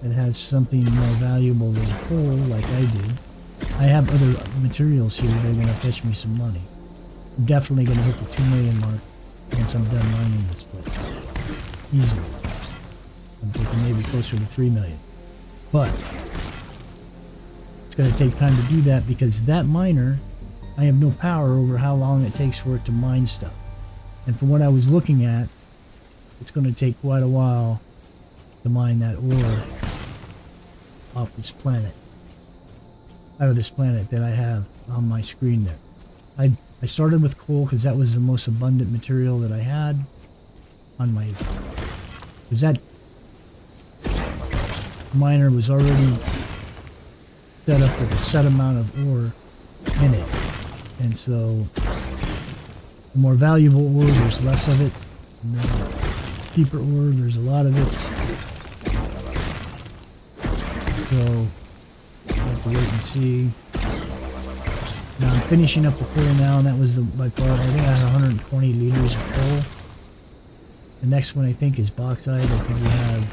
that has something more valuable than coal, like I did. I have other materials here that are going to fetch me some money. I'm definitely going to hit the 2 million mark once I'm done mining this place. Easily. I'm thinking maybe closer to 3 million. But it's going to take time to do that, because that miner, I have no power over how long it takes for it to mine stuff. And from what I was looking at, it's going to take quite a while to mine that ore off this planet. Out of this planet that I have on my screen there. I started with coal because that was the most abundant material that I had on my... Because that miner was already set up with a set amount of ore in it. And so the more valuable ore, there's less of it. And the cheaper ore, there's a lot of it. So I have to wait and see. Now I'm finishing up the coal now, and that was by far, I think I had 120 liters of coal. The next one I think is bauxite. I think we have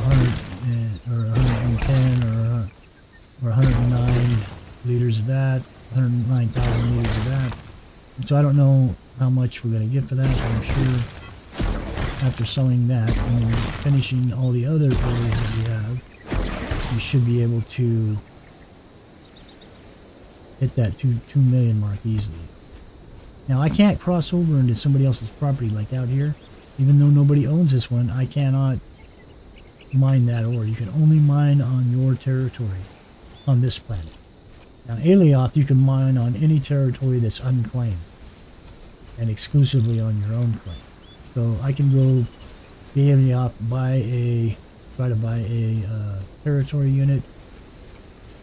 100 or 110 or 109 liters of that, 109,000 liters of that. And so I don't know how much we're going to get for that, but I'm sure after selling that and finishing all the other areas that we have, we should be able to hit that 2 million mark easily. Now I can't cross over into somebody else's property like out here. Even though nobody owns this one, I cannot mine that ore. You can only mine on your territory on this planet. Now Alioth, you can mine on any territory that's unclaimed and exclusively on your own claim. So I can go to Alioth, try to buy a territory unit,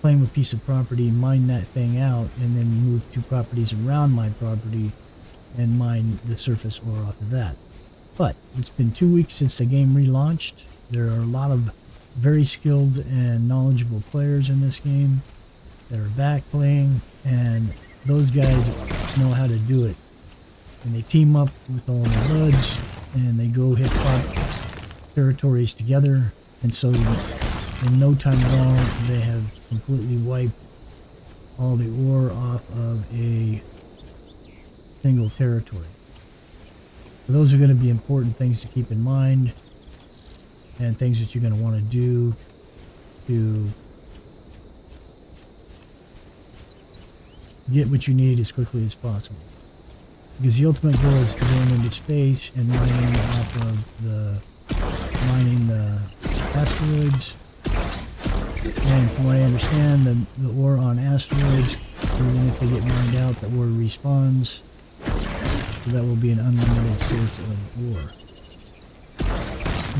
claim a piece of property, mine that thing out, and then move 2 properties around my property and mine the surface ore off of that. But it's been 2 weeks since the game relaunched. There are a lot of very skilled and knowledgeable players in this game that are back playing, and those guys know how to do it. And they team up with all the buds, and they go hit territories together, and so in no time at all, they have completely wiped all the ore off of a single territory. So those are going to be important things to keep in mind, and things that you're going to want to do to get what you need as quickly as possible. Because the ultimate goal is to go into space and mining off of the asteroids. And from what I understand, the ore on asteroids, even if they get mined out, the ore respawns. So that will be an unlimited source of ore.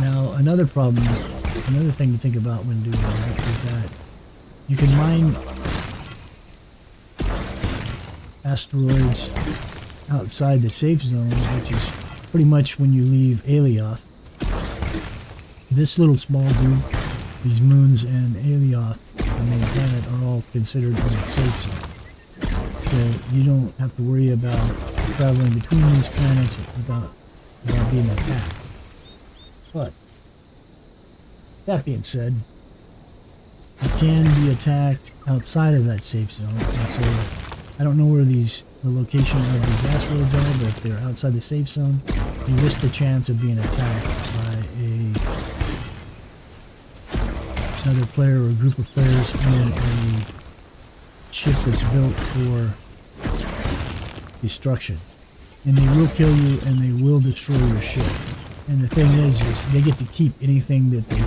Now, another thing to think about when doing that is that you can mine asteroids outside the safe zone, which is pretty much when you leave Alioth. This little small group, these moons and Alioth, the main planet, are all considered in the safe zone. So you don't have to worry about traveling between these planets without being attacked. But that being said, you can be attacked outside of that safe zone, and so I don't know where the location of these asteroids are, but if they're outside the safe zone, you risk the chance of being attacked by another player or a group of players in a ship that's built for destruction. And they will kill you, and they will destroy your ship. And the thing is they get to keep anything that they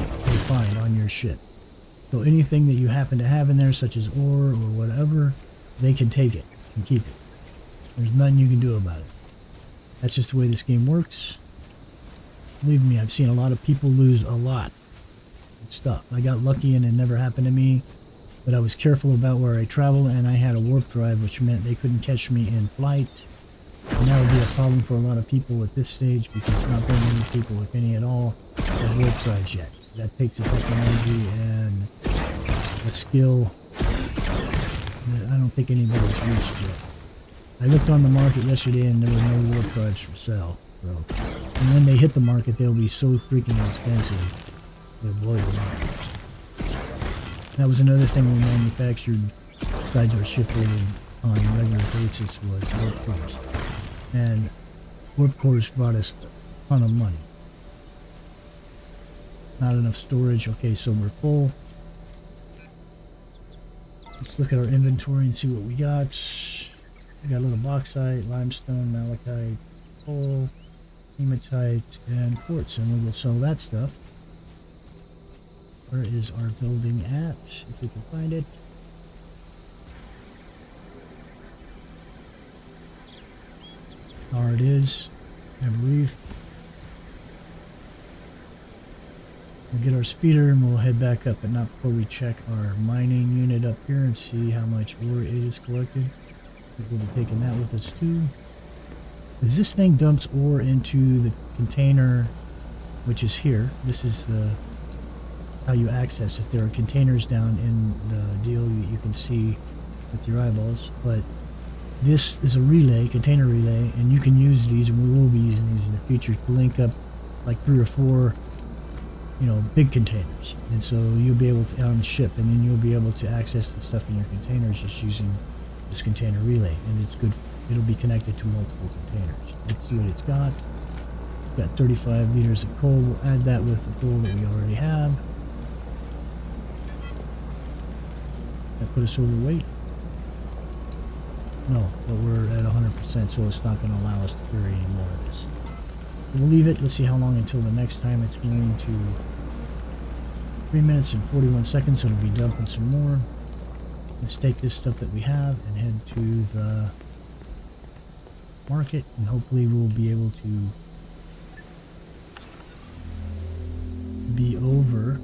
find on your ship. So anything that you happen to have in there, such as ore or whatever, they can take it and keep it. There's nothing you can do about it. That's just the way this game works. Believe me, I've seen a lot of people lose a lot of stuff. I got lucky and it never happened to me, but I was careful about where I traveled, and I had a warp drive, which meant they couldn't catch me in flight. And that would be a problem for a lot of people at this stage, because not very many people, if any at all, have warp drives yet. That takes a technology and a skill that I don't think anybody's reached yet. I looked on the market yesterday and there were no warp drives for sale. So, and when they hit the market, they'll be so freaking expensive, they'll blow your mind. That was another thing we manufactured besides our shipbuilding on a regular basis was warp cores. And warp cores brought us a ton of money. Not enough storage. Okay, so we're full. Let's look at our inventory and see what we got. We got a little bauxite, limestone, malachite, coal, hematite, and quartz, and we will sell that stuff. Where is our building at? If we can find it. There it is, I believe. We'll get our speeder and we'll head back up, but not before we check our mining unit up here and see how much ore it is collected. We'll be taking that with us too. Because this thing dumps ore into the container, which is here. This is the how you access it. There are containers down in the deal you can see with your eyeballs, but this is a relay, container relay, and you can use these, and we will be using these in the future to link up like 3 or 4, big containers. And so you'll be able to on the ship, and then you'll be able to access the stuff in your containers just using this container relay. And it's good. It'll be connected to multiple containers. Let's see what it's got. It's got 35 liters of coal. We'll add that with the coal that we already have. That put us overweight. No, but we're at 100%, so it's not going to allow us to carry any more of this. So we'll leave it. Let's see how long until the next time. It's going to 3 minutes and 41 seconds, so it'll be dumping some more. Let's take this stuff that we have and head to the market, and hopefully we'll be able to be over.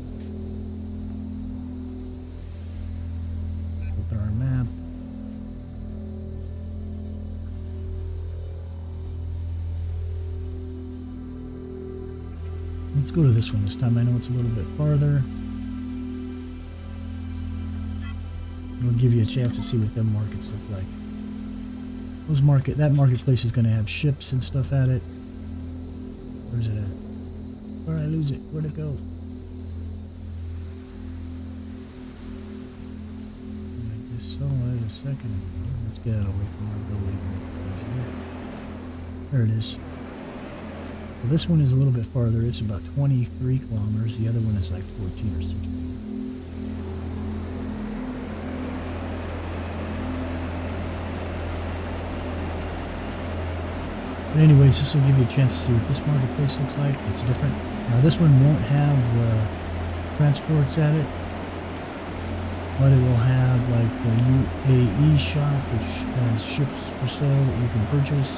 Open our map. Let's go to this one this time. I know it's a little bit farther. It'll give you a chance to see what them markets look like. That marketplace is going to have ships and stuff at it. Where's it at? Where'd I lose it? Where'd it go? Like this saw it a second ago. Let's get it away from our building. There it is. Well, this one is a little bit farther. It's about 23 kilometers. The other one is like 14 or 16. But anyways, this will give you a chance to see what this marketplace looks like. It's different. Now this one won't have transports at it, but it will have like the UAE shop, which has ships for sale that you can purchase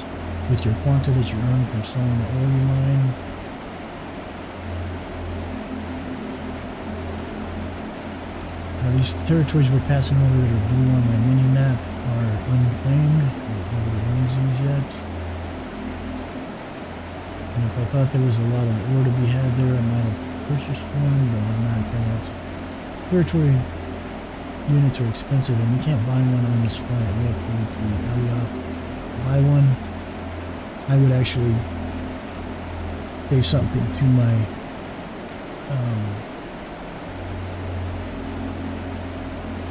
with your quanta that you earn from selling the oil you mine. Now these territories we're passing over that are blue on my mini map are unclaimed. Nobody owns these yet. And if I thought there was a lot of ore to be had there, I might have purchased one, but I'm not going to. Territory units are expensive, and you can't buy one on this planet. We have to go to Alioth to buy one. I would actually say something to my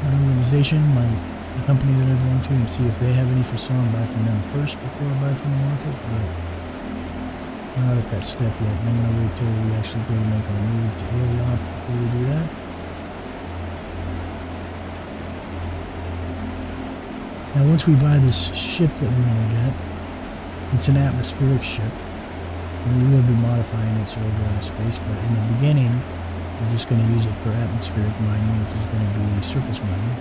organization, the company that I belong to, and see if they have any for sale and buy from them first before I buy from the market. But we're not at that step yet, and I'm going to wait till we actually go and make our move to Alioth before we do that. Now once we buy this ship that we're going to get, it's an atmospheric ship, and we will be modifying it so we'll go into space, but in the beginning, we're just going to use it for atmospheric mining, which is going to be surface mining.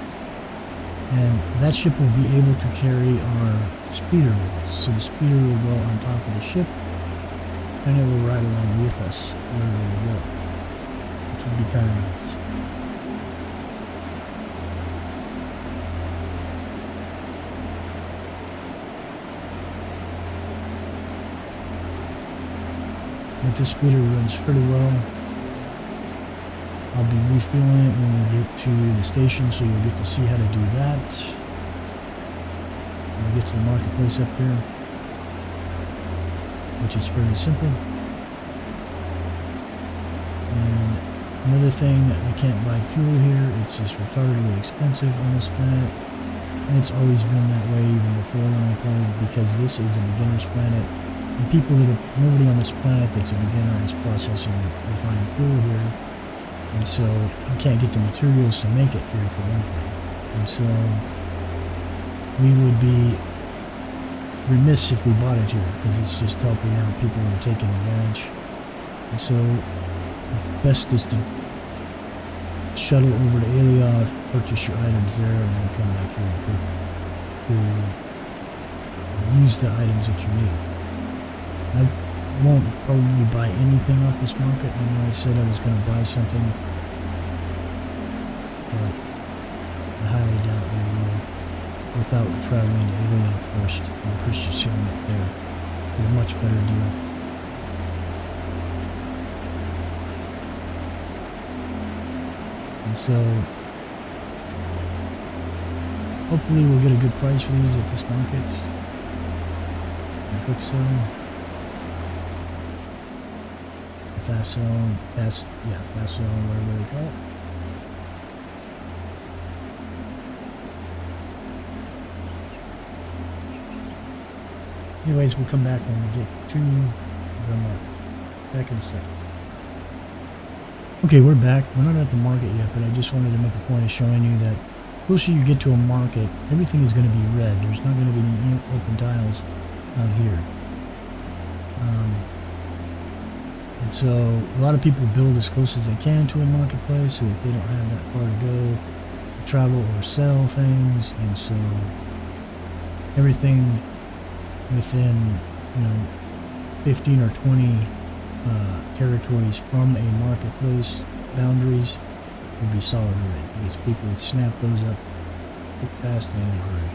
And that ship will be able to carry our speeder with us. So the speeder will go on top of the ship, and it will ride along with us wherever we go, which would be kind of nice. But this speeder runs pretty well. I'll be refueling it when we get to the station, so you'll get to see how to do that. When we get to the marketplace up there, which is fairly simple. And another thing, I can't buy fuel here. It's just retardedly expensive on this planet. And it's always been that way even before when I played, because this is a beginner's planet. And nobody on this planet that's a beginner is processing refined fuel here. And so you can't get the materials to make it here for one thing. And so we would be remiss if we bought it here, because it's just helping out people who are taking advantage. And so the best is to shuttle over to Alioth, purchase your items there, and then come back here to use the items that you need. I won't probably buy anything off this market. I know I said I was going to buy something, but I highly doubt we will without traveling to Alioth first and purchasing it there for a much better deal. And so hopefully we'll get a good price for these at this market. And quick sell. Fast sell, fast sell, whatever they call it. Anyways, we'll come back when we get to the market. Back in a second. Okay, we're back. We're not at the market yet, but I just wanted to make a point of showing you that closer you get to a market, everything is going to be red. There's not going to be any open tiles out here. And so a lot of people build as close as they can to a marketplace so that they don't have that far to go to travel or sell things. And so everything within, 15 or 20 territories from a marketplace boundaries would be solid red, because people would snap those up quick, fast, and in a hurry.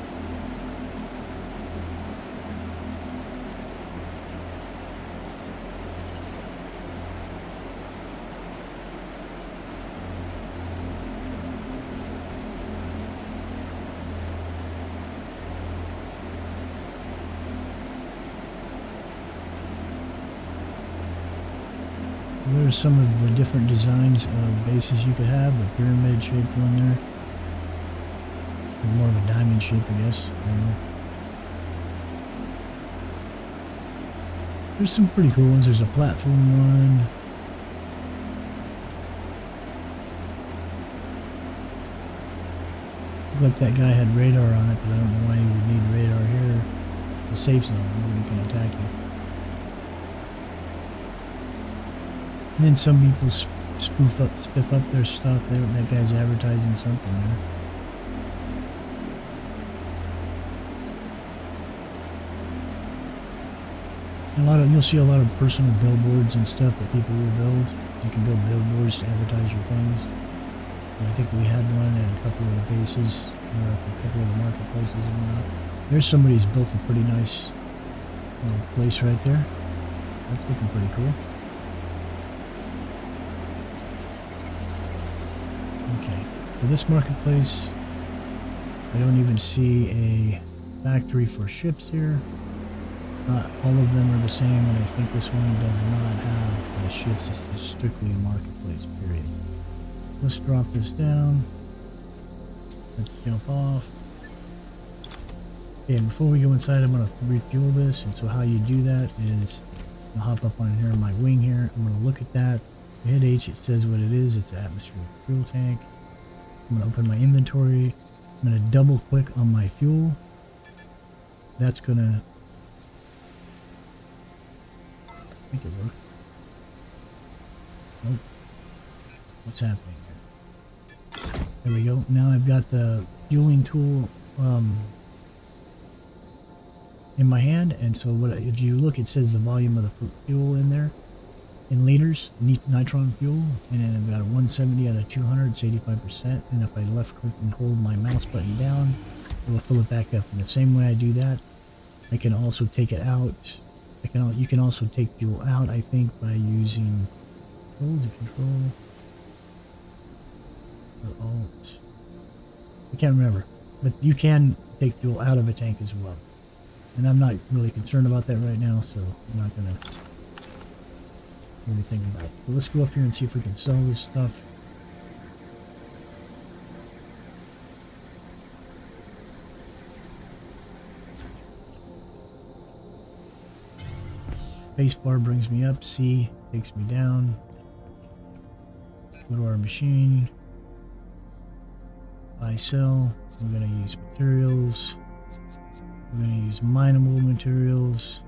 There's some of the different designs of bases you could have. A pyramid shaped one there. Or more of a diamond shape, I guess. I don't know. There's some pretty cool ones. There's a platform one. Looked like that guy had radar on it, but I don't know why you would need radar here. The safe zone, nobody can attack you. And then some people spiff up their stuff. That guy's advertising something there. You'll see a lot of personal billboards and stuff that people will build. You can build billboards to advertise your things. And I think we had one at a couple of the bases, or a couple of the marketplaces and whatnot. There's somebody who's built a pretty nice place right there. That's looking pretty cool. Okay, for this marketplace, I don't even see a factory for ships here. Not all of them are the same, and I think this one does not have ships. It's just strictly a marketplace, period. Let's drop this down. Let's jump off. Okay, and before we go inside, I'm going to refuel this, and so how you do that is I'll hop up on here on my wing here. I'm going to look at that. Hit H, it says what it is. It's an atmospheric fuel tank. I'm going to open my inventory. I'm going to double click on my fuel. That's going to make it work. Nope. What's happening here? There we go. Now I've got the fueling tool in my hand, and so if you look, it says the volume of the fuel in there in liters, nitron fuel, and then I've got a 170 out of 200, it's 85%, and if I left click and hold my mouse button down, it will fill it back up. And the same way I do that, I can also take it out. You can also take fuel out, I think, by using hold to control or alt. I can't remember, but you can take fuel out of a tank as well. And I'm not really concerned about that right now, so I'm not gonna do anything about it. But let's go up here and see if we can sell this stuff. Space bar brings me up, C takes me down. Go to our machine. Buy, sell. We're going to use materials. We're going to use mineable materials.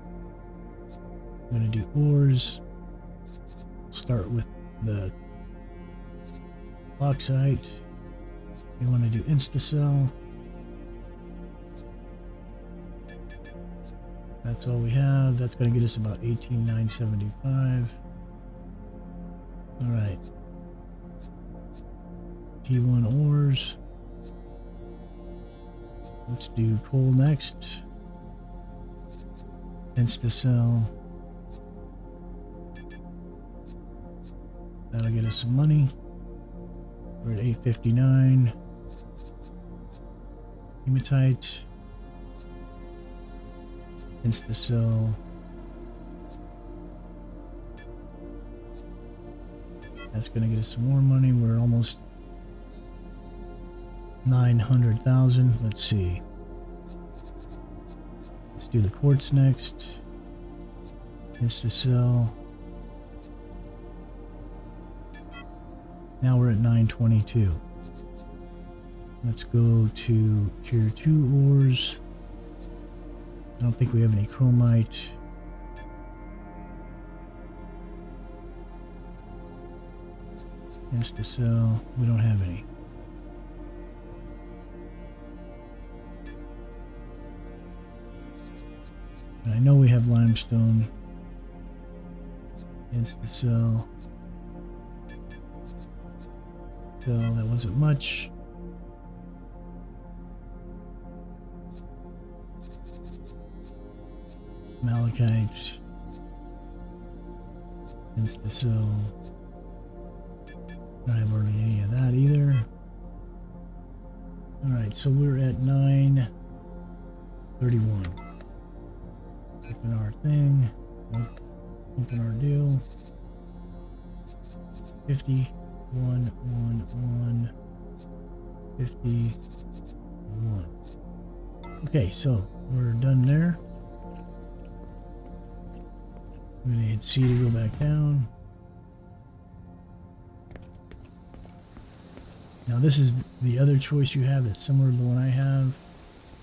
We're going to do ores. Start with the bauxite. We want to do insta-sell. That's all we have. That's going to get us about 18,975. All right. T1 ores. Let's do coal next. Insta-sell. That'll get us some money. We're at 859. Hematite. Insta-cell. That's gonna get us some more money. We're almost 900,000. Let's see. Let's do the quartz next. Insta-cell. Now we're at 922. Let's go to tier 2 ores. I don't think we have any chromite. Insta-cell. We don't have any. And I know we have limestone. Insta-cell. So that wasn't much. Malachite. Insta-cell. Don't have hardly any of that either. Alright, so we're at 931. Open our thing. Open our deal. 51, 51. Okay, so we're done there. I'm gonna hit C to go back down. Now this is the other choice you have that's similar to the one I have.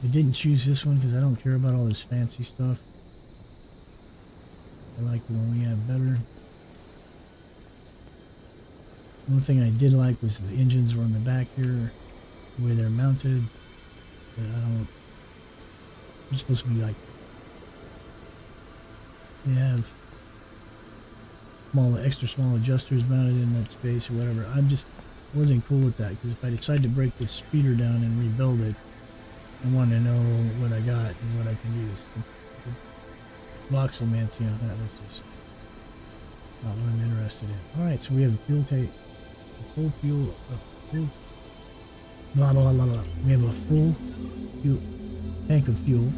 I didn't choose this one because I don't care about all this fancy stuff. I like the one we have better. One thing I did like was the engines were on the back here, the way they're mounted. But I don't. They're supposed to be like. They have small, extra small adjusters mounted in that space or whatever. I just wasn't cool with that because if I decide to break this speeder down and rebuild it, I want to know what I got and what I can use. The voxelmans, you know, that was just not what I'm interested in. Alright, so we have a fuel tank, full fuel, blah blah blah blah. We have a full fuel tank of fuel,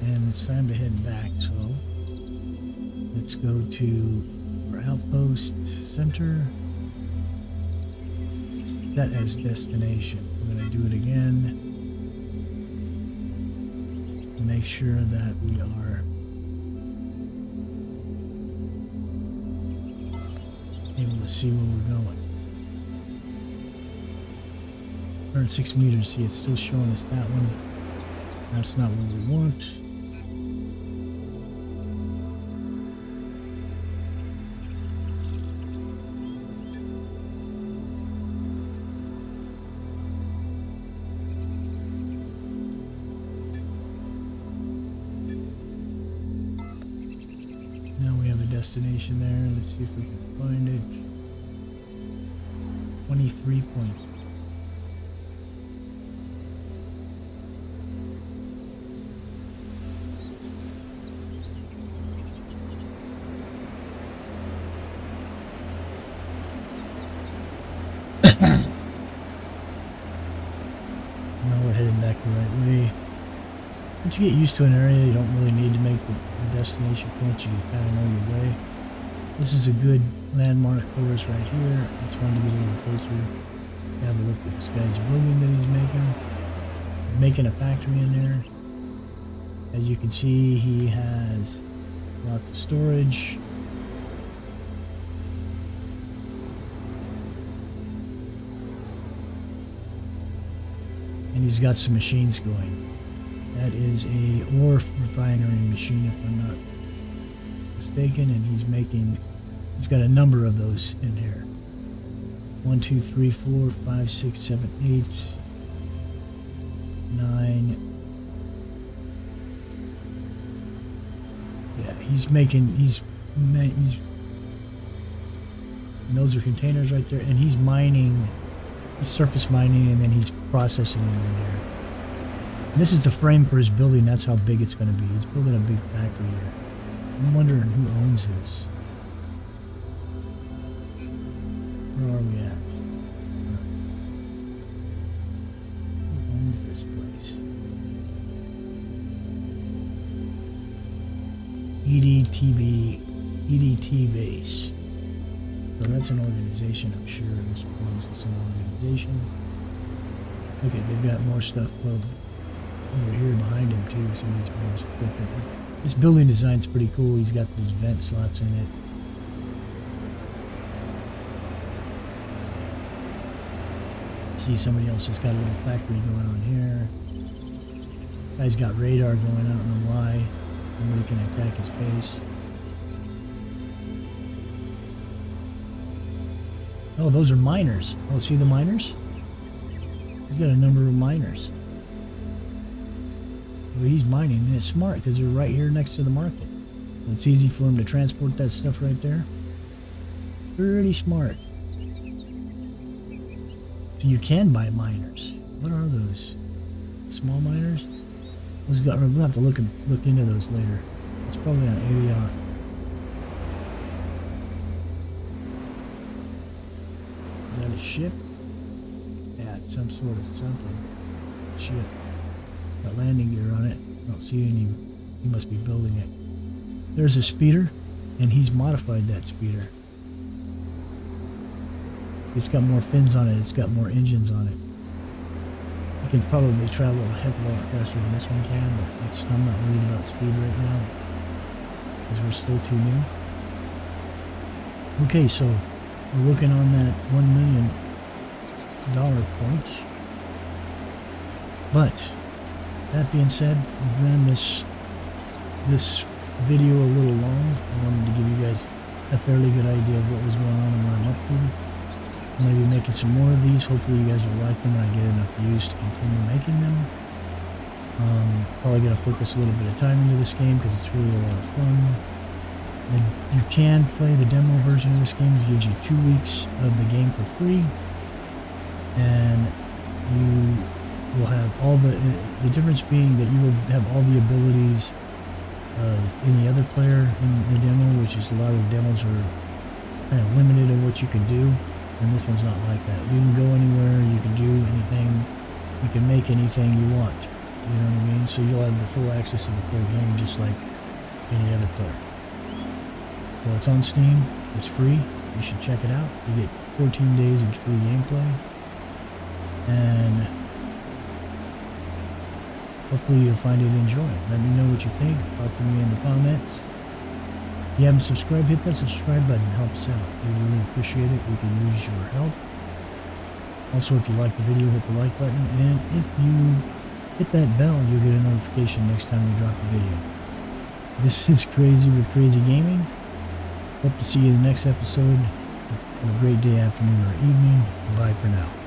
and it's time to head back. So let's go to our outpost center. Set as destination. I'm going to do it again. Make sure that we are able to see where we're going. 106 meters. See, it's still showing us that one. That's not what we want. Destination there. Let's see if we can find it. 23 points. Now we're heading back the right way. Once you get used to an area, you don't really need to make the destination points. You kind of know your way. This is a good landmark for us right here. It's fun to get a little closer. Have a look at this guy's building that he's making. Making a factory in there. As you can see, he has lots of storage. And he's got some machines going. That is a ore refinery machine, if I'm not mistaken, and he's got a number of those in here. 1, 2, 3, 4, 5, 6, 7, 8, 9. Yeah, and those are containers right there, and he's mining, he's surface mining, and then he's processing them in there. This is the frame for his building. That's how big it's going to be. He's building a big factory here. I'm wondering who owns this. Where are we at? EDT base. So that's an organization, I'm sure. This belongs to some organization. Okay, they've got more stuff over here behind him too. Some of these buildings are different. This building design's pretty cool. He's got those vent slots in it. See, somebody else has got a little factory going on here. Guy's got radar going. I don't know why. Somebody can attack his base. Oh, those are miners. Oh, see the miners? He's got a number of miners. Well, he's mining, and it's smart because they're right here next to the market. It's easy for him to transport that stuff right there. Pretty smart. So you can buy miners. What are those? Small miners? We'll have to look into those later. It's probably on Avion. Is that a ship? Yeah, it's some sort of something. Ship. Got landing gear on it. I don't see any. He must be building it. There's a speeder, and he's modified that speeder. It's got more fins on it. It's got more engines on it. It can probably travel a heck of a lot faster than this one can, but I'm not worried about speed right now because we're still too new. Okay, so we're working on that $1 million point. But that being said, we've ran this video a little long. I wanted to give you guys a fairly good idea of what was going on and what I'm up to. Maybe making some more of these. Hopefully you guys will like them and I get enough views to continue making them. Probably going to focus a little bit of time into this game because it's really a lot of fun. And you can play the demo version of this game. It gives you 2 weeks of the game for free. And you will have all the difference being that you will have all the abilities of any other player in the demo, which is a lot of demos are kind of limited in what you can do. And this one's not like that. You can go anywhere, you can do anything, you can make anything you want. You know what I mean? So you'll have the full access to the full game just like any other player. So it's on Steam, it's free, you should check it out. You get 14 days of free gameplay. And hopefully you'll find it enjoying. Let me know what you think. Talk to me in the comments. If you haven't subscribed, hit that subscribe button. Help us out. We really appreciate it. We can use your help. Also, if you like the video, hit the like button. And if you hit that bell, you'll get a notification next time we drop a video. This is Crazy with Crazy Gaming. Hope to see you in the next episode. Have a great day, afternoon, or evening. Bye for now.